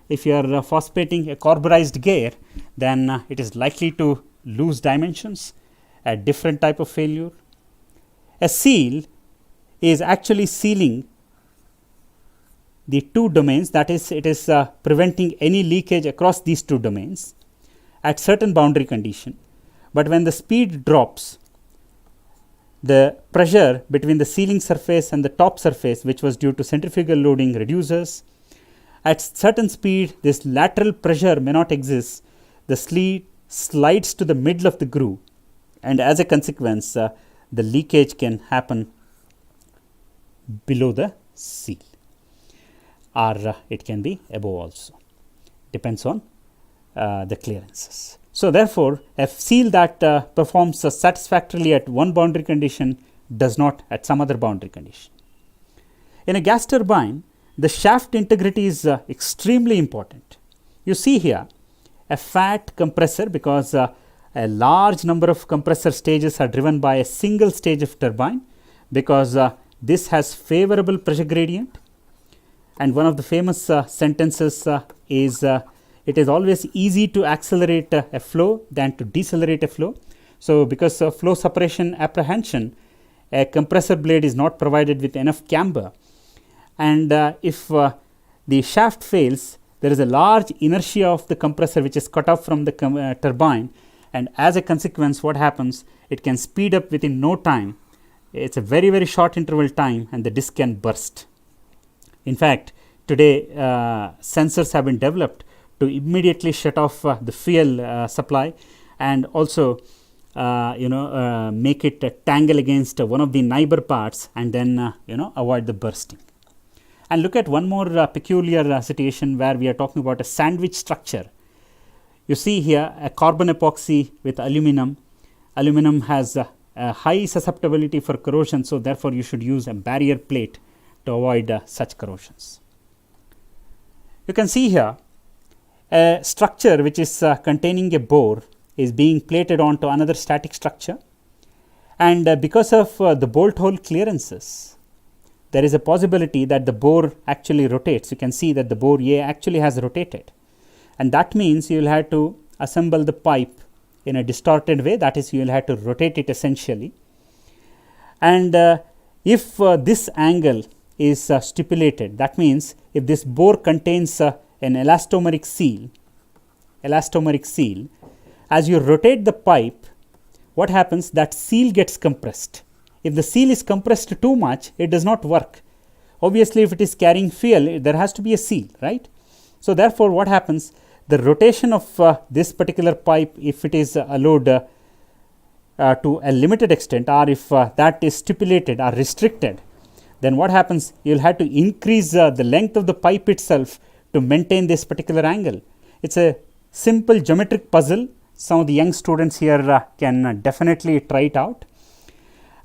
If you are phosphating a carburized gear, then it is likely to lose dimensions, a different type of failure. A seal is actually sealing the two domains, that is, it is preventing any leakage across these two domains at certain boundary condition, but when the speed drops, the pressure between the sealing surface and the top surface, which was due to centrifugal loading, reduces. At certain speed, this lateral pressure may not exist, the sleeve slides to the middle of the groove, and as a consequence, the leakage can happen below the seal, or it can be above also. depends on the clearances. So, therefore, a seal that performs satisfactorily at one boundary condition does not at some other boundary condition. In a gas turbine, the shaft integrity is extremely important. You see here a fat compressor, because a large number of compressor stages are driven by a single stage of turbine, because this has favorable pressure gradient. And one of the famous sentences is it is always easy to accelerate a flow than to decelerate a flow. So, because of flow separation apprehension, a compressor blade is not provided with enough camber, and if the shaft fails, there is a large inertia of the compressor which is cut off from the turbine, and as a consequence what happens, it can speed up within no time. It is a very, very short interval time, and the disc can burst. In fact, today sensors have been developed to immediately shut off the fuel supply, and also make it tangle against one of the neighbor parts, and then avoid the bursting. And look at one more peculiar situation where we are talking about a sandwich structure. You see here a carbon epoxy with aluminum. Aluminum has a high susceptibility for corrosion, so therefore you should use a barrier plate to avoid such corrosions. You can see here a structure which is containing a bore is being plated onto another static structure, and because of the bolt hole clearances, there is a possibility that the bore actually rotates. You can see that the bore A actually has rotated, and that means you will have to assemble the pipe in a distorted way, that is, you will have to rotate it essentially. And if this angle is stipulated, that means if this bore contains an elastomeric seal, as you rotate the pipe, what happens, that seal gets compressed. If the seal is compressed too much, it does not work. Obviously, if it is carrying fuel, there has to be a seal, right? So, therefore, what happens, the rotation of this particular pipe, if it is allowed to a limited extent, or if that is stipulated or restricted, then what happens, you will have to increase the length of the pipe itself to maintain this particular angle. It is a simple geometric puzzle. Some of the young students here can definitely try it out,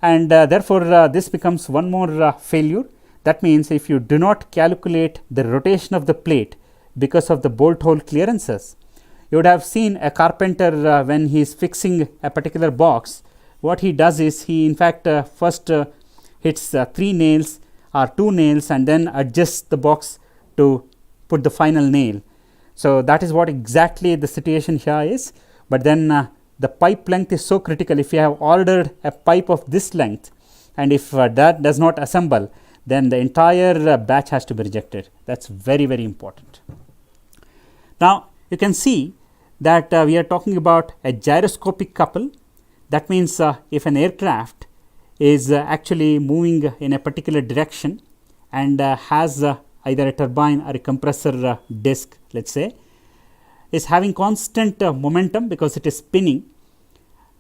and therefore, this becomes one more failure. That means, if you do not calculate the rotation of the plate because of the bolt hole clearances, you would have seen a carpenter when he is fixing a particular box, what he does is he in fact first hits 3 nails or 2 nails and then adjusts the box to put the final nail. So, that is what exactly the situation here is, but then the pipe length is so critical. If you have ordered a pipe of this length and if that does not assemble, then the entire batch has to be rejected. That is very, very important. Now, you can see that we are talking about a gyroscopic couple. That means, if an aircraft is actually moving in a particular direction and has either a turbine or a compressor disc, let us say, is having constant momentum because it is spinning.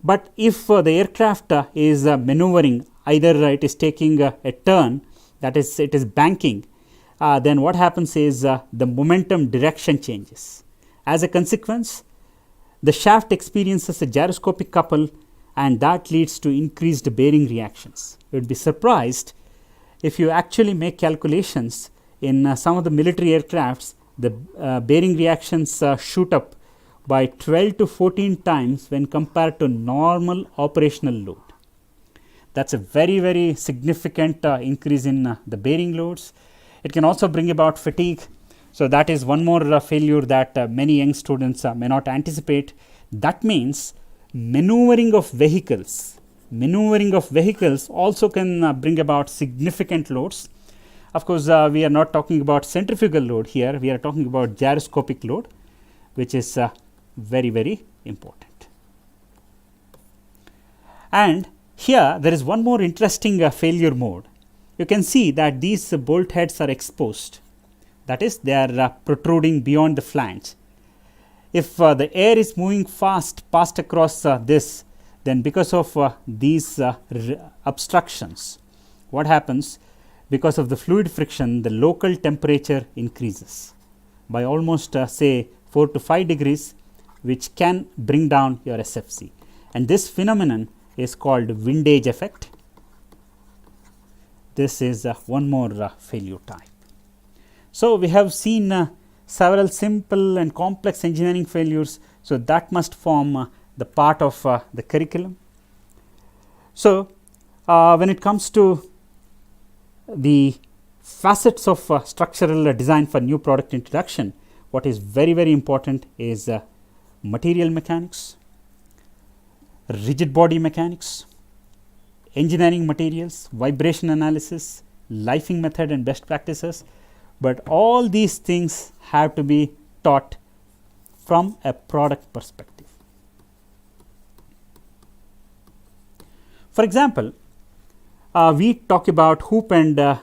But if the aircraft is maneuvering, either it is taking a turn, that is it is banking, then what happens is the momentum direction changes. As a consequence, the shaft experiences a gyroscopic couple, and that leads to increased bearing reactions. You would be surprised if you actually make calculations in some of the military aircrafts, the bearing reactions shoot up by 12 to 14 times when compared to normal operational load. That is a very, very significant increase in the bearing loads. It can also bring about fatigue. So, that is one more failure that many young students may not anticipate. That means maneuvering of vehicles also can bring about significant loads. Of course, we are not talking about centrifugal load here, we are talking about gyroscopic load, which is very, very important. And here there is one more interesting failure mode. You can see that these bolt heads are exposed, that is, they are protruding beyond the flange. If the air is moving fast across this, then because of these obstructions, what happens? Because of the fluid friction, the local temperature increases. by almost say 4 to 5 degrees, which can bring down your SFC. And this phenomenon is called windage effect. This is one more failure type. So, we have seen several simple and complex engineering failures. So, that must form the part of the curriculum. So, when it comes to the facets of structural design for new product introduction, what is very important is material mechanics, rigid body mechanics, engineering materials, vibration analysis, lifing method and best practices, but all these things have to be taught from a product perspective. For example, we talk about hoop and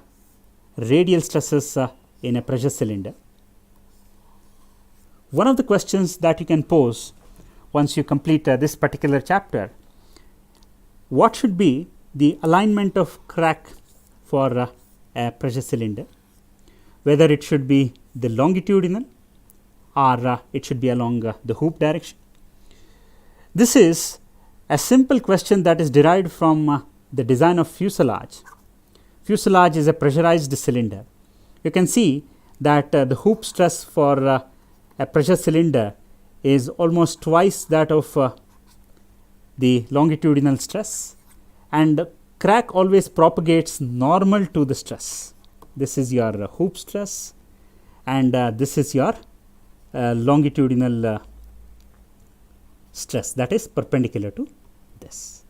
radial stresses in a pressure cylinder. One of the questions that you can pose once you complete this particular chapter, what should be the alignment of crack for a pressure cylinder, whether it should be the longitudinal or it should be along the hoop direction. This is a simple question that is derived from the design of fuselage. Fuselage is a pressurized cylinder. You can see that the hoop stress for a pressure cylinder is almost twice that of the longitudinal stress, and crack always propagates normal to the stress. This is your hoop stress, and this is your longitudinal stress that is perpendicular to this.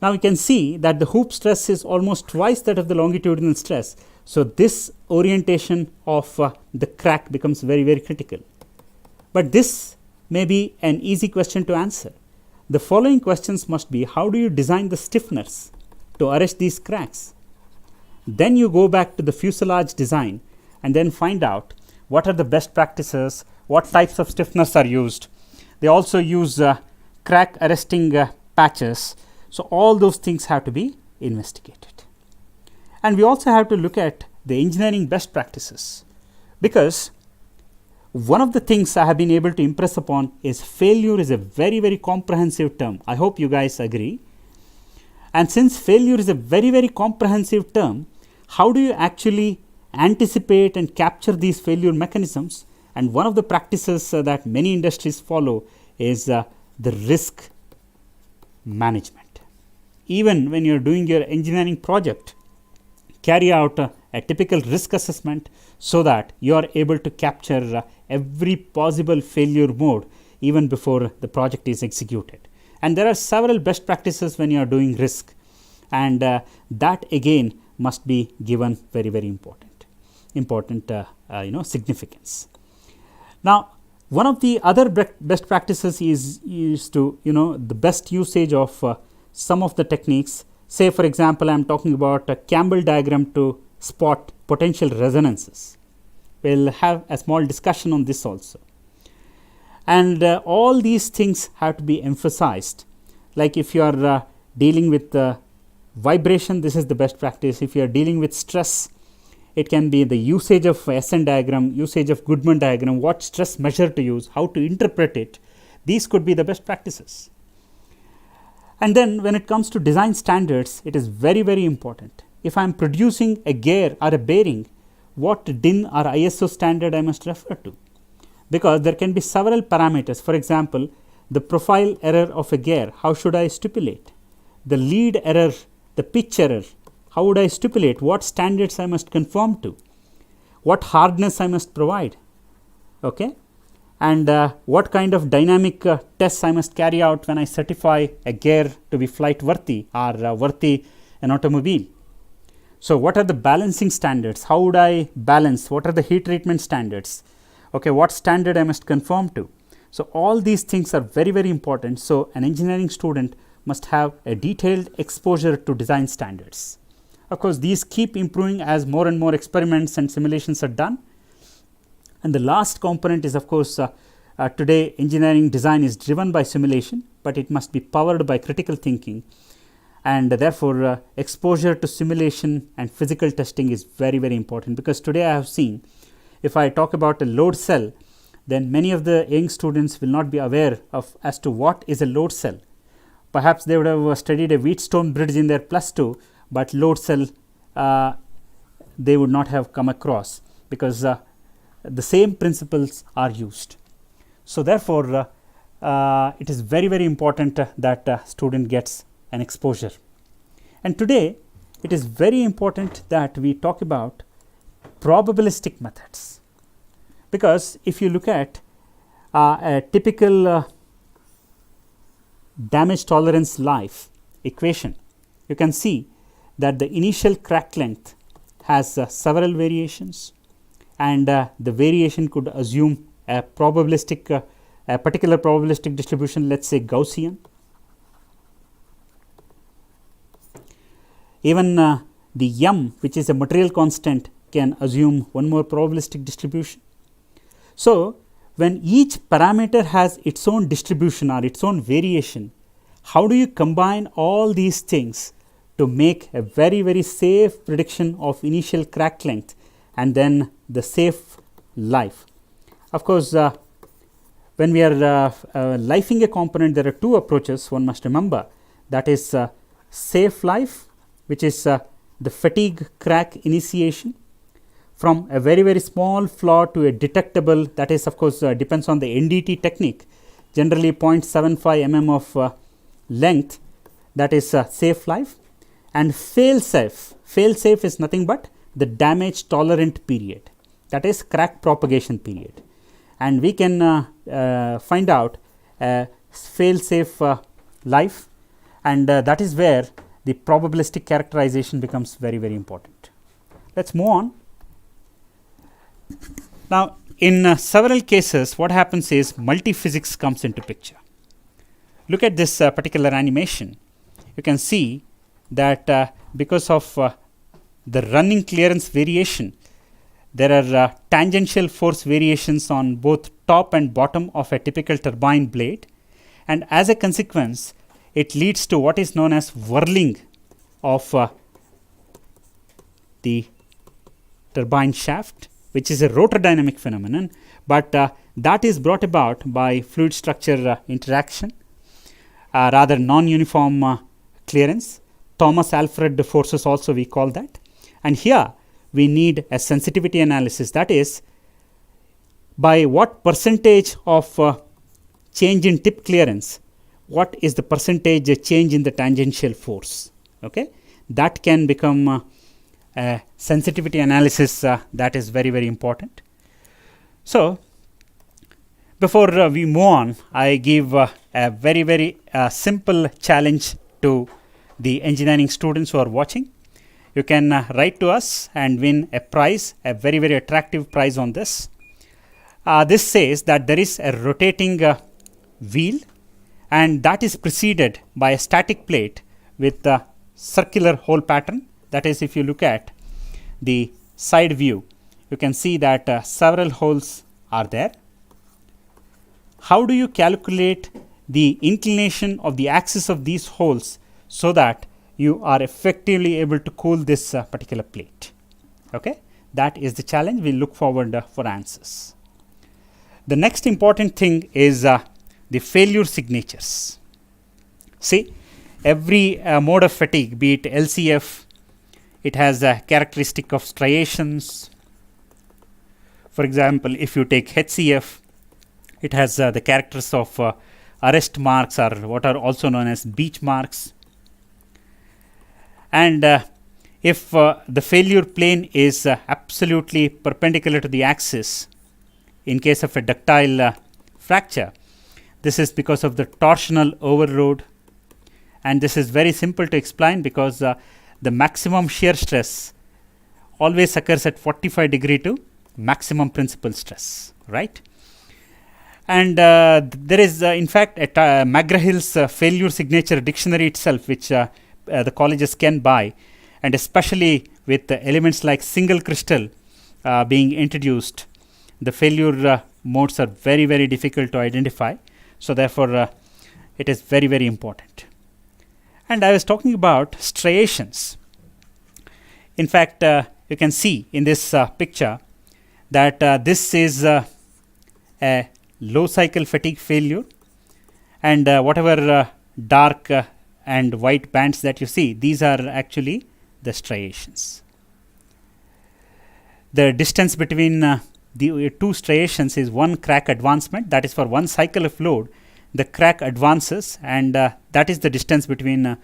Now, you can see that the hoop stress is almost twice that of the longitudinal stress. So, this orientation of the crack becomes very critical. But this may be an easy question to answer. The following questions must be: how do you design the stiffness to arrest these cracks? Then you go back to the fuselage design and then find out what are the best practices, what types of stiffness are used. They also use crack arresting patches. So, all those things have to be investigated. And we also have to look at the engineering best practices, because one of the things I have been able to impress upon is failure is a very comprehensive term. I hope you guys agree. And since failure is a very comprehensive term, how do you actually anticipate and capture these failure mechanisms? And one of the practices that many industries follow is the risk management. Even when you are doing your engineering project, carry out a typical risk assessment so that you are able to capture every possible failure mode even before the project is executed. And there are several best practices when you are doing risk, and that again must be given very important significance. Now, one of the other best practices is to the best usage of some of the techniques. Say for example, I am talking about a Campbell diagram to spot potential resonances. We will have a small discussion on this also. And all these things have to be emphasized. Like if you are dealing with vibration, this is the best practice. If you are dealing with stress, it can be the usage of SN diagram, usage of Goodman diagram, what stress measure to use, how to interpret it. These could be the best practices. And then when it comes to design standards, it is very important. If I am producing a gear or a bearing, what DIN or ISO standard I must refer to? Because there can be several parameters. For example, the profile error of a gear, how should I stipulate? The lead error, the pitch error, how would I stipulate? What standards I must conform to? What hardness I must provide? Okay? And what kind of dynamic tests I must carry out when I certify a gear to be flight worthy or worthy an automobile. So, what are the balancing standards? How would I balance? What are the heat treatment standards? Okay, what standard I must conform to? So, all these things are very important. So, an engineering student must have a detailed exposure to design standards. Of course, these keep improving as more and more experiments and simulations are done. And the last component is of course, today engineering design is driven by simulation, but it must be powered by critical thinking, and therefore exposure to simulation and physical testing is very important, because today I have seen if I talk about a load cell, then many of the young students will not be aware of as to what is a load cell. Perhaps they would have studied a Wheatstone bridge in their +2, but load cell they would not have come across, because the same principles are used. So therefore, it is very, very important that student gets an exposure. And today it is very important that we talk about probabilistic methods, because if you look at a typical damage tolerance life equation, you can see that the initial crack length has several variations, and the variation could assume a probabilistic a particular probabilistic distribution, let us say Gaussian. Even the m, which is a material constant, can assume one more probabilistic distribution. So when each parameter has its own distribution or its own variation, how do you combine all these things to make a very, very safe prediction of initial crack length and then the safe life? Of course, when we are lifing a component, there are two approaches one must remember. That is safe life, which is the fatigue crack initiation from a very, very small flaw to a detectable, that is of course depends on the NDT technique, generally 0.75 mm of length, that is safe life. And fail safe is nothing but the damage tolerant period, that is crack propagation period. And we can find out fail safe life, and that is where the probabilistic characterization becomes very, very important. Let us move on. Now, in several cases, what happens is multiphysics comes into picture. Look at this particular animation. You can see that because of the running clearance variation, there are tangential force variations on both top and bottom of a typical turbine blade, and as a consequence, it leads to what is known as whirling of the turbine shaft, which is a rotor dynamic phenomenon, but that is brought about by fluid structure interaction, rather non-uniform clearance. Thomas Alfred forces also we call that. And here we need a sensitivity analysis, that is by what percentage of change in tip clearance, what is the percentage change in the tangential force. Okay? That can become a sensitivity analysis that is very, very important. So before we move on, I give a very, very simple challenge to the engineering students who are watching. You can write to us and win a prize, a very, very attractive prize on this. This says that there is a rotating wheel, and that is preceded by a static plate with a circular hole pattern. That is, if you look at the side view, you can see that several holes are there. How do you calculate the inclination of the axis of these holes so that you are effectively able to cool this particular plate? Okay? That is the challenge. We look forward for answers. The next important thing is the failure signatures. See, every mode of fatigue, be it LCF, it has a characteristic of striations. For example, if you take HCF, it has the characters of arrest marks, or what are also known as beach marks. And if the failure plane is absolutely perpendicular to the axis, in case of a ductile fracture, this is because of the torsional overload, and this is very simple to explain because the maximum shear stress always occurs at 45 degree to maximum principal stress, right? And there is in fact a McGraw-Hill's failure signature dictionary itself, which the colleges can buy, and especially with elements like single crystal being introduced, the failure modes are very, very difficult to identify. So therefore it is very, very important. And I was talking about striations. In fact, you can see in this picture that this is a low cycle fatigue failure, and whatever dark and white bands that you see, these are actually the striations. The distance between the two striations is one crack advancement, that is for one cycle of load the crack advances, and that is the distance between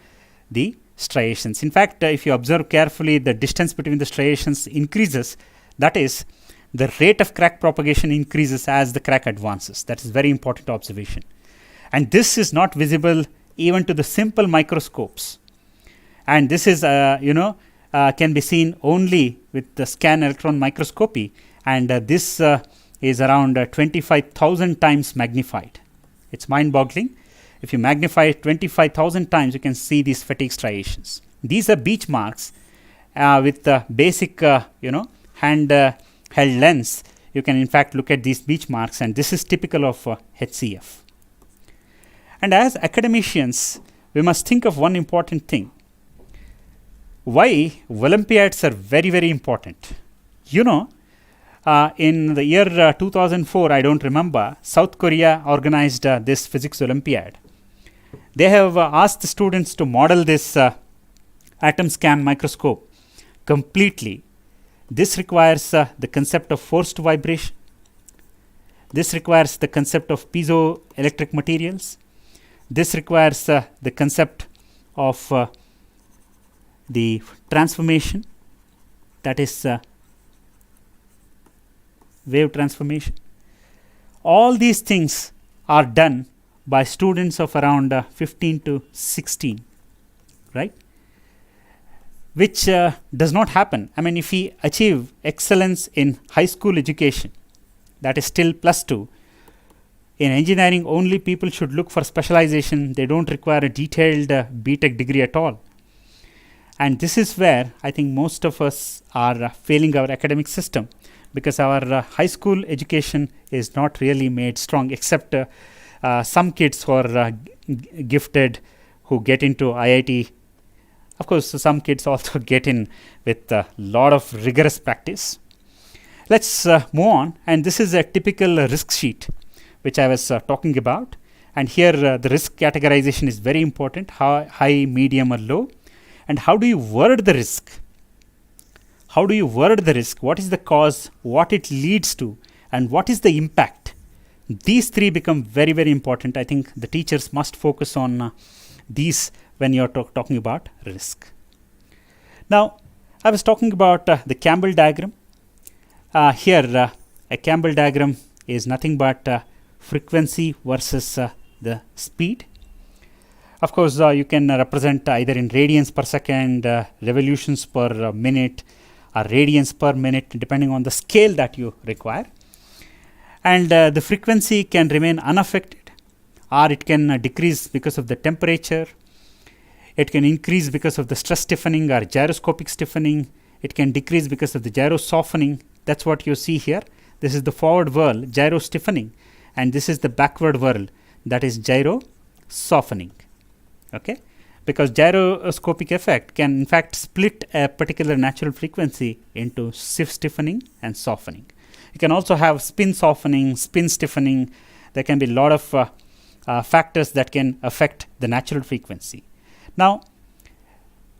the striations. In fact, if you observe carefully, the distance between the striations increases, that is the rate of crack propagation increases as the crack advances. That is very important observation, and this is not visible even to the simple microscopes, and this is can be seen only with the scan electron microscopy, and this is around 25,000 times magnified. It's mind-boggling. If you magnify it 25,000 times, you can see these fatigue striations. These are beach marks with the basic hand held lens. You can in fact look at these beach marks, and this is typical of HCF. And as academicians, we must think of one important thing. Why Olympiads are very, very important. In the year 2004, I don't remember, South Korea organized this physics Olympiad. They have asked the students to model this atom scan microscope completely. This requires the concept of forced vibration. This requires the concept of piezoelectric materials. This requires the concept of the transformation, that is wave transformation. All these things are done by students of around 15 to 16, right? Which does not happen. I mean, if we achieve excellence in high school education, that is still +2. In engineering, only people should look for specialization. They don't require a detailed BTech degree at all. And this is where I think most of us are failing our academic system, because our high school education is not really made strong, except some kids who are gifted, who get into IIT. Of course, some kids also get in with a lot of rigorous practice. Let's move on, and this is a typical risk sheet which I was talking about, and here the risk categorization is very important: high, medium or low. And how do you word the risk? How do you word the risk? What is the cause? What it leads to? And what is the impact? These three become very, very important. I think the teachers must focus on these when you're talking about risk. Now, I was talking about the Campbell diagram. Here, a Campbell diagram is nothing but frequency versus the speed. Of course, you can represent either in radians per second, revolutions per minute, or radians per minute, depending on the scale that you require. And the frequency can remain unaffected, or it can decrease because of the temperature. It can increase because of the stress stiffening or gyroscopic stiffening. It can decrease because of the gyro softening. That's what you see here. This is the forward whirl, gyro stiffening, and this is the backward whirl, that is gyro softening. Okay, because gyroscopic effect can in fact split a particular natural frequency into stiffening and softening. You can also have spin softening, spin stiffening. There can be a lot of factors that can affect the natural frequency. Now,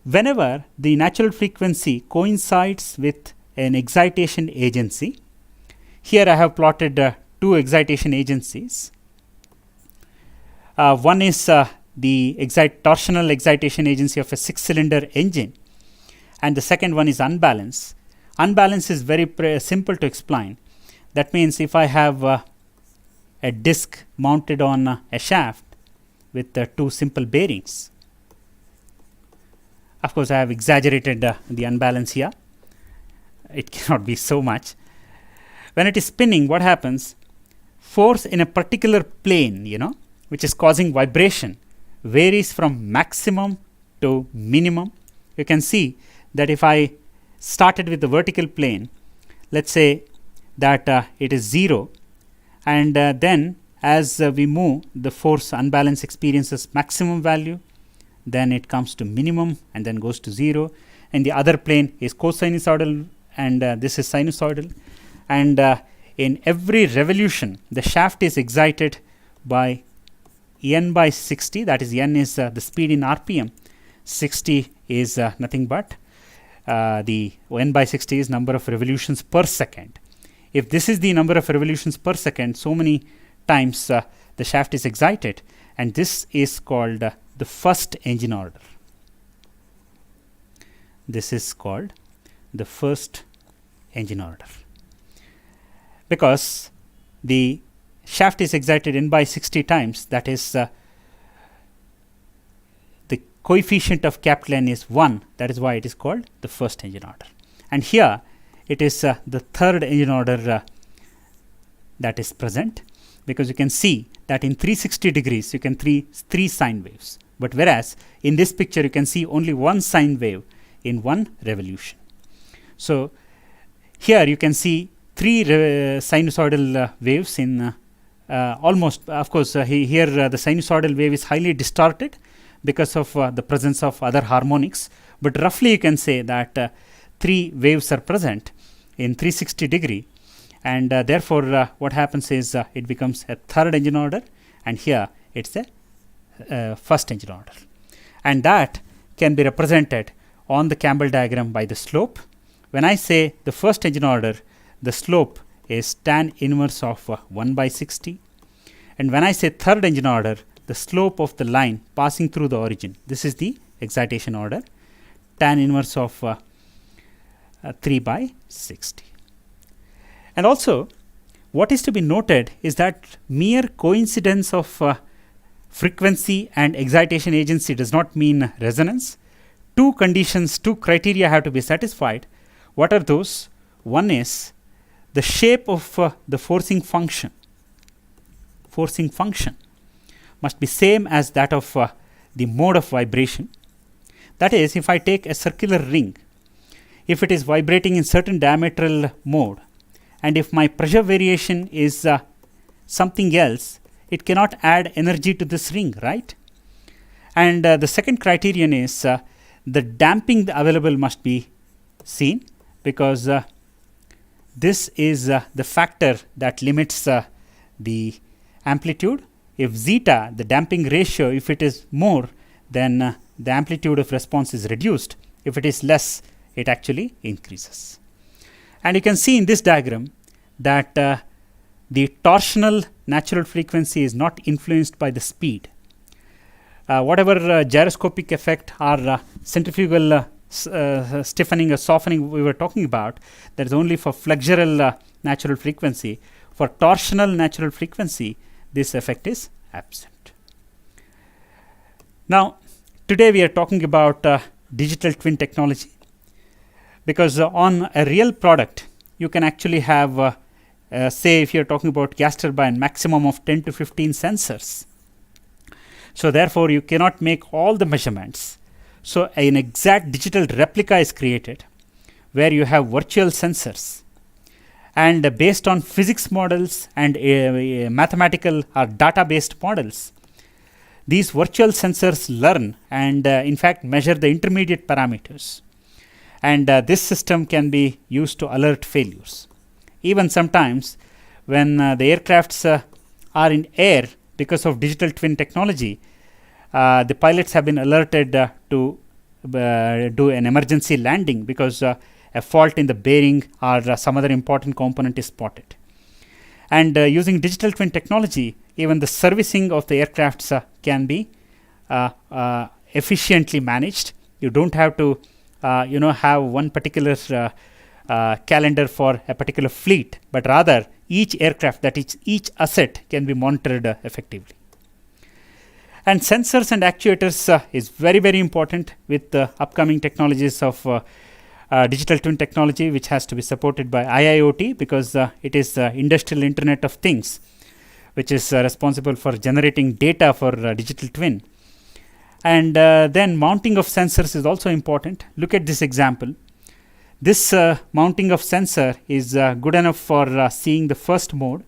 whenever the natural frequency coincides with an excitation agency, here I have plotted two excitation agencies. One is the torsional excitation agency of a 6-cylinder engine, and the second one is unbalance. Unbalance is very simple to explain. That means if I have a disc mounted on a shaft with two simple bearings. Of course, I have exaggerated the unbalance here. It cannot be so much. When it is spinning, what happens? Force in a particular plane, which is causing vibration, varies from maximum to minimum. You can see that if I started with the vertical plane, let's say that it is 0, and then as we move, the force unbalance experiences maximum value, then it comes to minimum and then goes to 0, and the other plane is cosinusoidal, and this is sinusoidal. and in every revolution the shaft is excited by n by 60, that is n is the speed in rpm, 60 is nothing but the n by 60 is number of revolutions per second. If this is the number of revolutions per second, so many times the shaft is excited, and this is called the first engine order. This is called the first engine order, because the shaft is excited n by 60 times, that is the coefficient of capital N is 1, that is why it is called the first engine order. And here it is the third engine order that is present, because you can see that in 360 degrees you can three sine waves, but whereas in this picture you can see only one sine wave in one revolution. So here you can see three sinusoidal waves in almost, of course here the sinusoidal wave is highly distorted because of the presence of other harmonics, but roughly you can say that three waves are present in 360 degree, and therefore what happens is it becomes a third engine order, and here it's a first engine order, and that can be represented on the Campbell diagram by the slope. When I say the first engine order, the slope is tan inverse of 1 by 60, and when I say third engine order, the slope of the line passing through the origin, this is the excitation order, tan inverse of 3 by 60. And also what is to be noted is that mere coincidence of frequency and excitation agency does not mean resonance. Two conditions, two criteria have to be satisfied. What are those? One is the shape of the forcing function. Forcing function must be same as that of the mode of vibration. That is, if I take a circular ring, if it is vibrating in certain diametral mode, and if my pressure variation is something else, it cannot add energy to this ring, right? And the second criterion is the damping available must be seen, because this is the factor that limits the amplitude. If zeta, the damping ratio, if it is more, then the amplitude of response is reduced. If it is less, it actually increases. And you can see in this diagram that the torsional natural frequency is not influenced by the speed. Whatever gyroscopic effect or centrifugal stiffening or softening we were talking about, that is only for flexural natural frequency. For torsional natural frequency, this effect is absent. Now, today we are talking about digital twin technology, because on a real product you can actually have say if you are talking about gas turbine, maximum of 10 to 15 sensors. So therefore you cannot make all the measurements. So an exact digital replica is created where you have virtual sensors, and based on physics models and mathematical or data based models, these virtual sensors learn and in fact measure the intermediate parameters, and this system can be used to alert failures. Even sometimes when the aircrafts are in air, because of digital twin technology, the pilots have been alerted to do an emergency landing because a fault in the bearing or some other important component is spotted. And using digital twin technology, even the servicing of the aircrafts can be efficiently managed. You don't have to have one particular calendar for a particular fleet, but rather each aircraft, that is each asset, can be monitored effectively. And sensors and actuators is very, very important with the upcoming technologies of digital twin technology, which has to be supported by IIoT, because it is industrial internet of things, which is responsible for generating data for digital twin. And then mounting of sensors is also important. Look at this example. This mounting of sensor is good enough for seeing the first mode,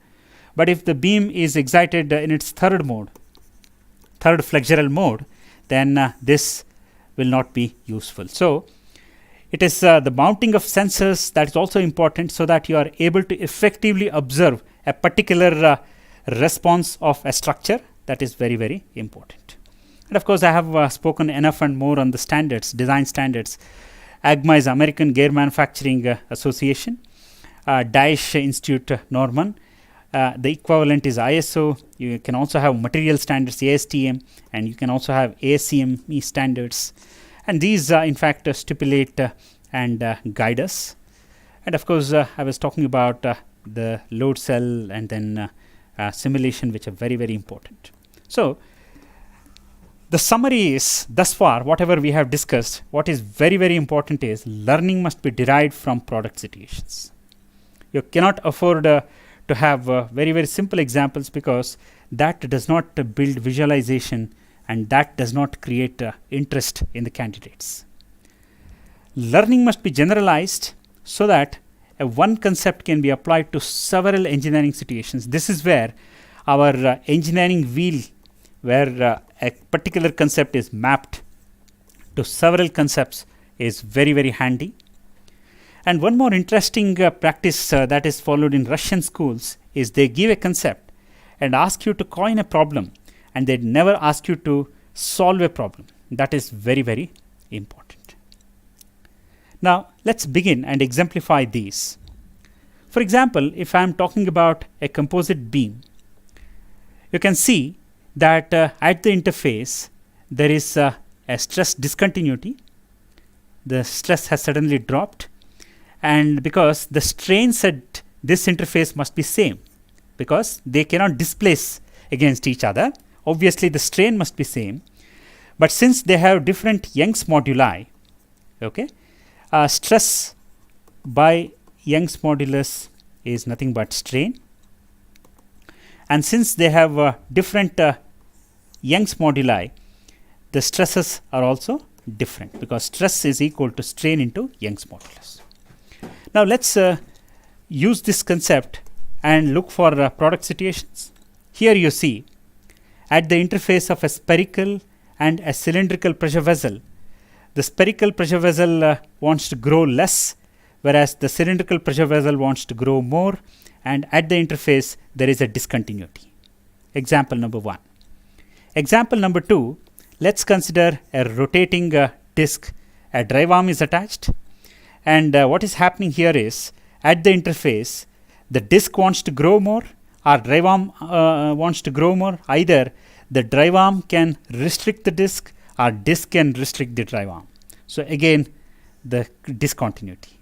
but if the beam is excited in its third mode, third flexural mode, then this will not be useful. So It is the mounting of sensors that is also important, so that you are able to effectively observe a particular response of a structure. That is very, very important. And of course, I have spoken enough and more on the standards, design standards. AGMA is American Gear Manufacturing Association. Daesh Institute Norman. The equivalent is ISO. You can also have material standards, ASTM, and you can also have ASCME standards. And these, in fact, stipulate and guide us. And of course, I was talking about the load cell and then simulation, which are very, very important. So, the summary is, thus far, whatever we have discussed, what is very, very important is learning must be derived from product situations. You cannot afford to have very, very simple examples, because that does not build visualization and that does not create interest in the candidates. Learning must be generalized so that one concept can be applied to several engineering situations. This is where our engineering wheel, where a particular concept is mapped to several concepts, is very, very handy. And one more interesting practice that is followed in Russian schools is they give a concept and ask you to coin a problem, and they never ask you to solve a problem. That is very, very important. Now, let's begin and exemplify these. For example, if I am talking about a composite beam, you can see that at the interface there is a stress discontinuity. The stress has suddenly dropped, and because the strains at this interface must be same, because they cannot displace against each other, obviously the strain must be same. But since they have different Young's moduli, okay, stress by Young's modulus is nothing but strain, and since they have different Young's moduli, the stresses are also different, because stress is equal to strain into Young's modulus. Now, let's use this concept and look for product situations. Here you see, at the interface of a spherical and a cylindrical pressure vessel, the spherical pressure vessel wants to grow less, whereas the cylindrical pressure vessel wants to grow more, and at the interface there is a discontinuity. Example number 1. Example number 2, let's consider a rotating disc. A drive arm is attached, and what is happening here is, at the interface, the disc wants to grow more, or drive arm wants to grow more. Either the drive arm can restrict the disc, or disc can restrict the drive arm. So again, the discontinuity.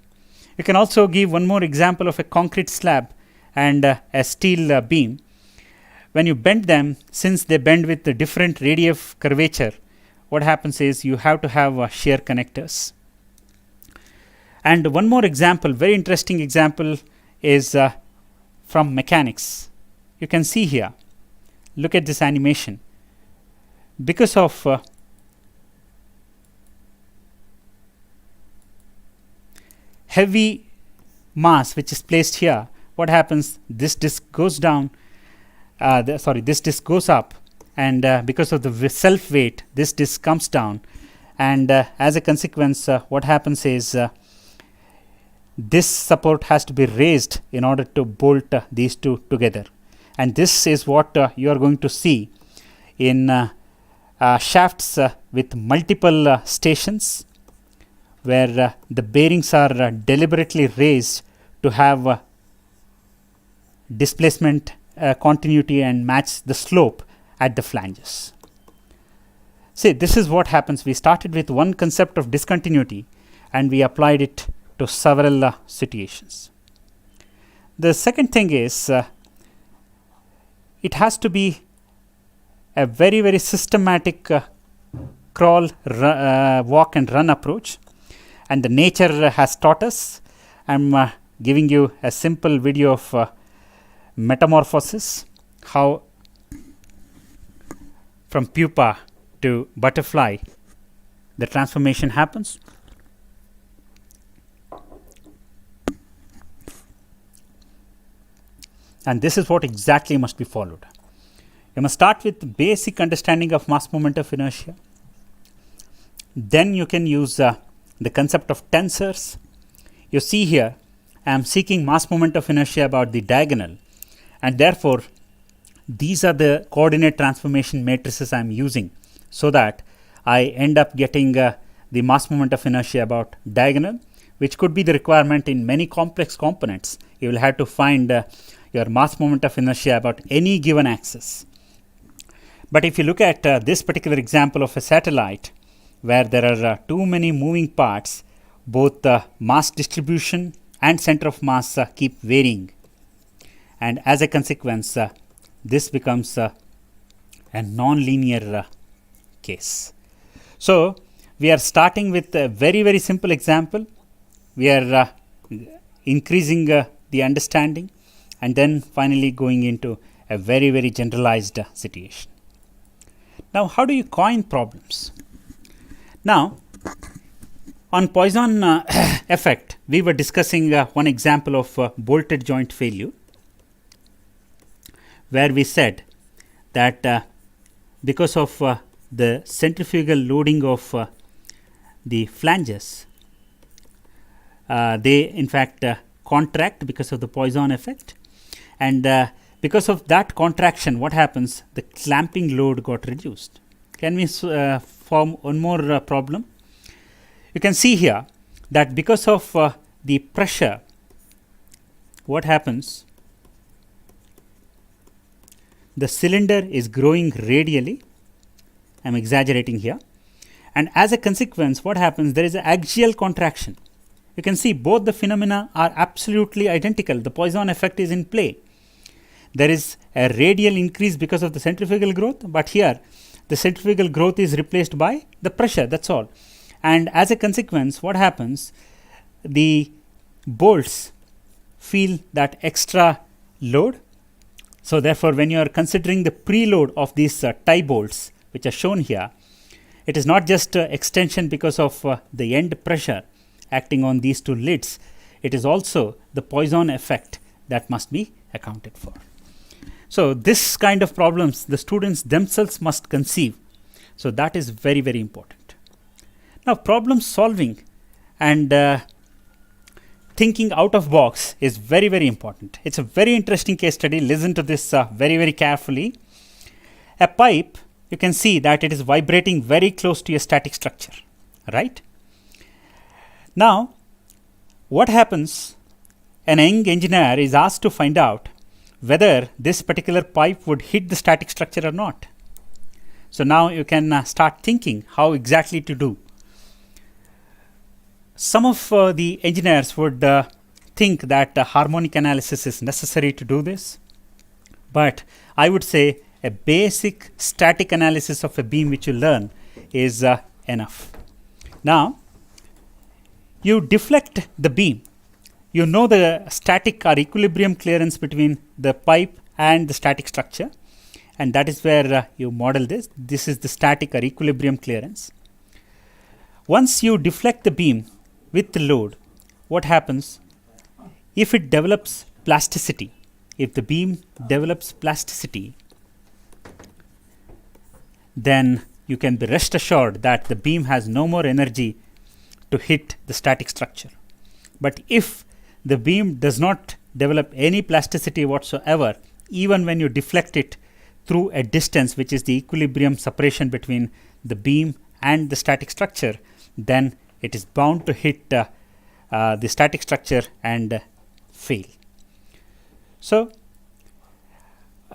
You can also give one more example of a concrete slab and a steel beam. When you bend them, since they bend with the different radii of curvature, what happens is you have to have shear connectors. And one more example, very interesting example, is from mechanics. You can see here, look at this animation. Because of heavy mass which is placed here, what happens? This disc goes down, this disc goes up, and because of the self weight, this disc comes down, and as a consequence, what happens is this support has to be raised in order to bolt these two together. And this is what you are going to see in shafts with multiple stations, where the bearings are deliberately raised to have displacement continuity and match the slope at the flanges. See, this is what happens. We started with one concept of discontinuity and we applied it to several situations. The second thing is it has to be a very, very systematic crawl, walk and run approach, and the nature has taught us. I'm giving you a simple video of metamorphosis, how from pupa to butterfly the transformation happens. And this is what exactly must be followed. You must start with basic understanding of mass moment of inertia. Then you can use the the concept of tensors. You see here, I am seeking mass moment of inertia about the diagonal, and therefore these are the coordinate transformation matrices I am using, so that I end up getting the mass moment of inertia about diagonal, which could be the requirement in many complex components. You will have to find your mass moment of inertia about any given axis. But if you look at this particular example of a satellite, where there are too many moving parts, both mass distribution and center of mass keep varying, and as a consequence this becomes a non-linear case. So we are starting with a very simple example. We are increasing the understanding, and then finally going into a very generalized situation. Now, how do you coin problems? Now, on Poisson effect, we were discussing one example of bolted joint failure, where we said that because of the centrifugal loading of the flanges, they in fact contract because of the Poisson effect, and because of that contraction, what happens? The clamping load got reduced. Can we form one more problem? You can see here that because of the pressure, what happens? The cylinder is growing radially. I am exaggerating here, and as a consequence, what happens? There is an axial contraction. You can see both the phenomena are absolutely identical. The Poisson effect is in play. There is a radial increase because of the centrifugal growth, but here the centrifugal growth is replaced by the pressure, that's all. And as a consequence, what happens? The bolts feel that extra load. So therefore, when you are considering the preload of these tie bolts, which are shown here, it is not just extension because of the end pressure acting on these two lids. It is also the Poisson effect that must be accounted for. So this kind of problems the students themselves must conceive. So that is very important. Now, problem solving and thinking out of box is very important. It's a very interesting case study. Listen to this very carefully. A pipe, you can see that it is vibrating very close to a static structure, right? Now, what happens? An young engineer is asked to find out whether this particular pipe would hit the static structure or not. So now you can start thinking how exactly to do. Some of the engineers would think that harmonic analysis is necessary to do this, but I would say a basic static analysis of a beam which you learn is enough. Now, you deflect the beam. You know the static or equilibrium clearance between the pipe and the static structure, and that is where you model this. This is the static or equilibrium clearance. Once you deflect the beam with the load, what happens? If it develops plasticity, if the beam develops plasticity, then you can be rest assured that the beam has no more energy to hit the static structure. But if the beam does not develop any plasticity whatsoever, even when you deflect it through a distance which is the equilibrium separation between the beam and the static structure, then it is bound to hit the static structure and fail. So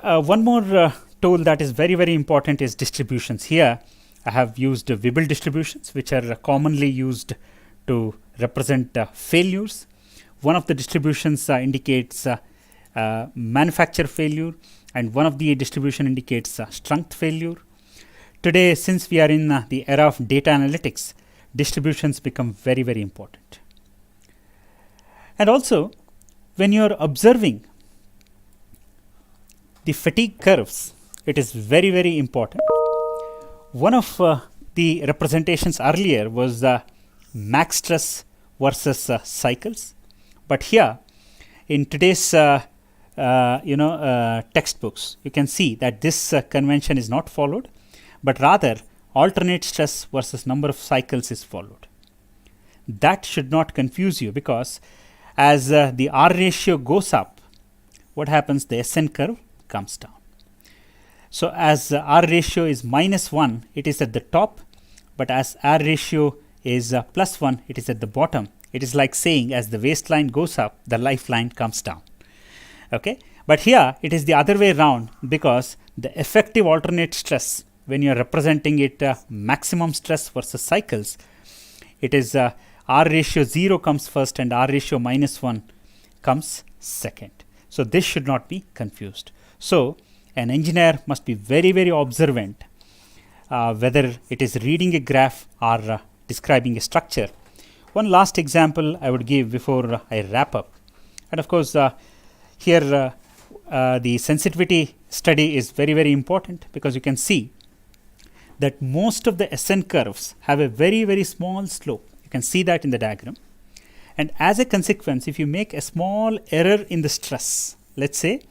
one more tool that is very important is distributions. Here I have used Weibull distributions, which are commonly used to represent failures. One of the distributions indicates manufacture failure, and one of the distribution indicates strength failure. Today, since we are in the era of data analytics, distributions become very important. And also, when you are observing the fatigue curves, it is very important. One of the representations earlier was max stress versus cycles, but here in today's textbooks, you can see that this convention is not followed, but rather alternate stress versus number of cycles is followed. that should not confuse you, because as the R ratio goes up, what happens? The SN curve comes down. So as R ratio is -1, it is at the top, but as R ratio is +1, it is at the bottom. It is like saying as the waistline goes up, the lifeline comes down. Okay, but here it is the other way around, because the effective alternate stress, when you are representing it maximum stress versus cycles, it is R ratio 0 comes first and R ratio -1 comes second. So this should not be confused. So an engineer must be very, very observant whether it is reading a graph or describing a structure. One last example I would give before I wrap up. And of course, here the sensitivity study is very, very important, because you can see that most of the SN curves have a very, very small slope. You can see that in the diagram. And as a consequence, if you make a small error in the stress, let's say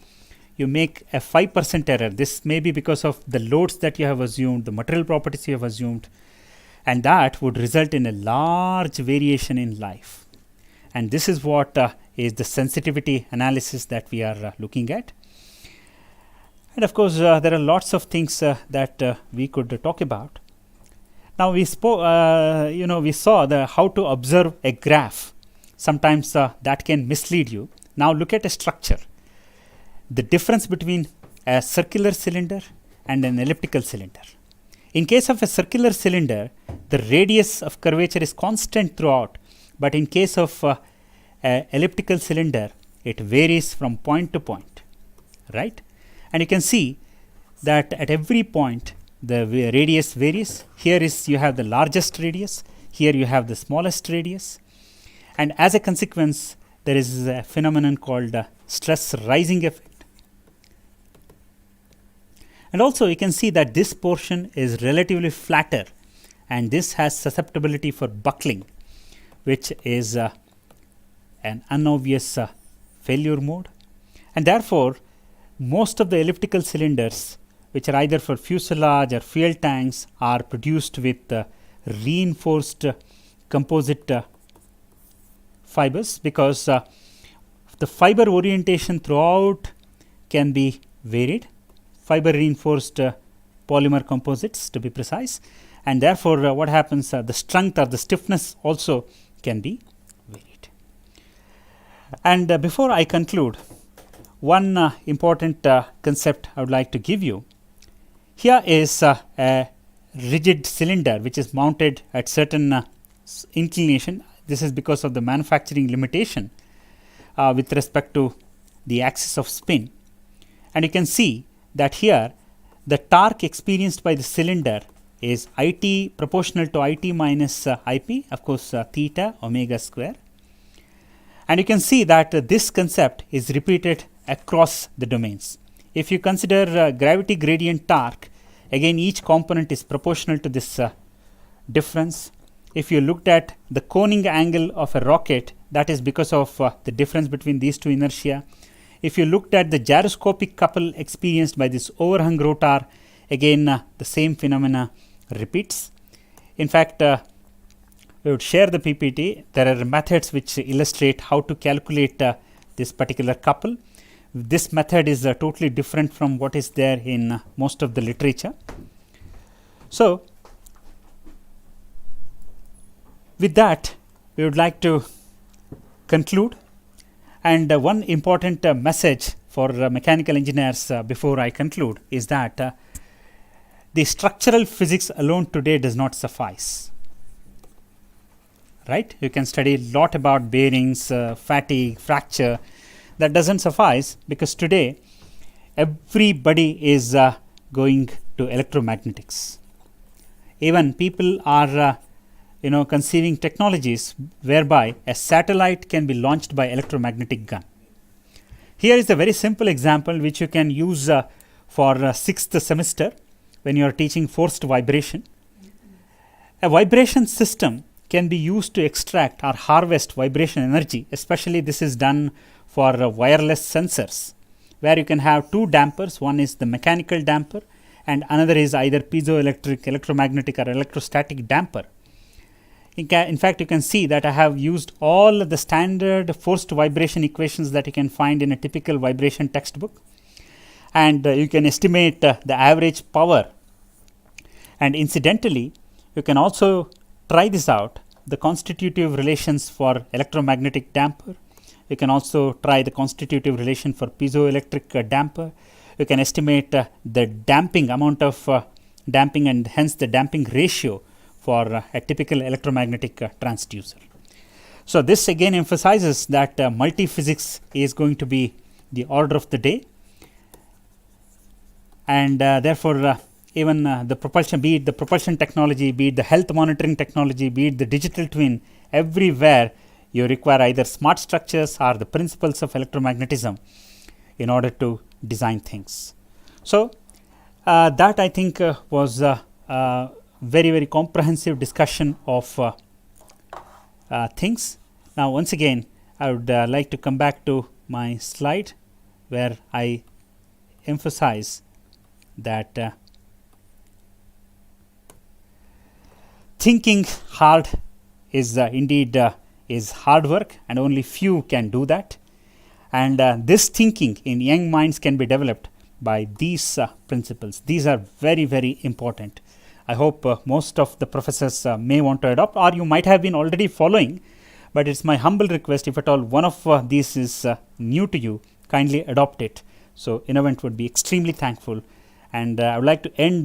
you make a 5% error, this may be because of the loads that you have assumed, the material properties you have assumed, and that would result in a large variation in life. And this is what is the sensitivity analysis that we are looking at. And of course, there are lots of things that we could talk about. Now we spoke, we saw how to observe a graph. Sometimes that can mislead you. Now look at a structure. The difference between a circular cylinder and an elliptical cylinder. In case of a circular cylinder, the radius of curvature is constant throughout, but in case of an elliptical cylinder, it varies from point to point, right? And you can see that at every point the radius varies. Here is you have the largest radius, here you have the smallest radius, and as a consequence there is a phenomenon called stress rising effect. And also you can see that this portion is relatively flatter, and this has susceptibility for buckling, which is an unobvious failure mode. And therefore most of the elliptical cylinders, which are either for fuselage or fuel tanks, are produced with reinforced composite fibers, because the fiber orientation throughout can be varied. Fiber reinforced polymer composites, to be precise, and therefore what happens, the strength or the stiffness also can be varied. And before I conclude, one important concept I would like to give you. Here is a rigid cylinder which is mounted at certain inclination. This is because of the manufacturing limitation with respect to the axis of spin. And you can see that here the torque experienced by the cylinder is IT proportional to IT minus IP, of course theta omega square. And you can see that this concept is repeated across the domains. If you consider gravity gradient torque, again each component is proportional to this difference. If you looked at the coning angle of a rocket, that is because of the difference between these two inertia. If you looked at the gyroscopic couple experienced by this overhung rotor, again the same phenomena repeats. In fact, we would share the PPT. There are methods which illustrate how to calculate this particular couple. This method is totally different from what is there in most of the literature. So with that, we would like to conclude. And one important message for mechanical engineers before I conclude is that the structural physics alone today does not suffice. Right? You can study a lot about bearings, fatigue, fracture. That doesn't suffice, because today everybody is going to electromagnetics. Even people are conceiving technologies whereby a satellite can be launched by electromagnetic gun. Here is a very simple example which you can use for 6th semester when you are teaching forced vibration. A vibration system can be used to extract or harvest vibration energy. Especially this is done for wireless sensors, where you can have two dampers. One is the mechanical damper and another is either piezoelectric, electromagnetic or electrostatic damper. in fact, you can see that I have used all the standard forced vibration equations that you can find in a typical vibration textbook, and you can estimate the average power. And incidentally, you can also try this out, the constitutive relations for electromagnetic damper. You can also try the constitutive relation for piezoelectric damper. You can estimate the damping amount of damping, and hence the damping ratio for a typical electromagnetic transducer. So this again emphasizes that multi-physics is going to be the order of the day, and therefore even the propulsion, be it the propulsion technology, be it the health monitoring technology, be it the digital twin, everywhere you require either smart structures or the principles of electromagnetism in order to design things. So that I think was very, very comprehensive discussion of things. Now once again, I would like to come back to my slide where I emphasize that thinking hard is indeed is hard work, and only few can do that. And this thinking in young minds can be developed by these principles. These are very, very important. I hope most of the professors may want to adopt, or you might have been already following, but it's my humble request, if at all one of these is new to you, kindly adopt it. So Innovent would be extremely thankful, and I would like to end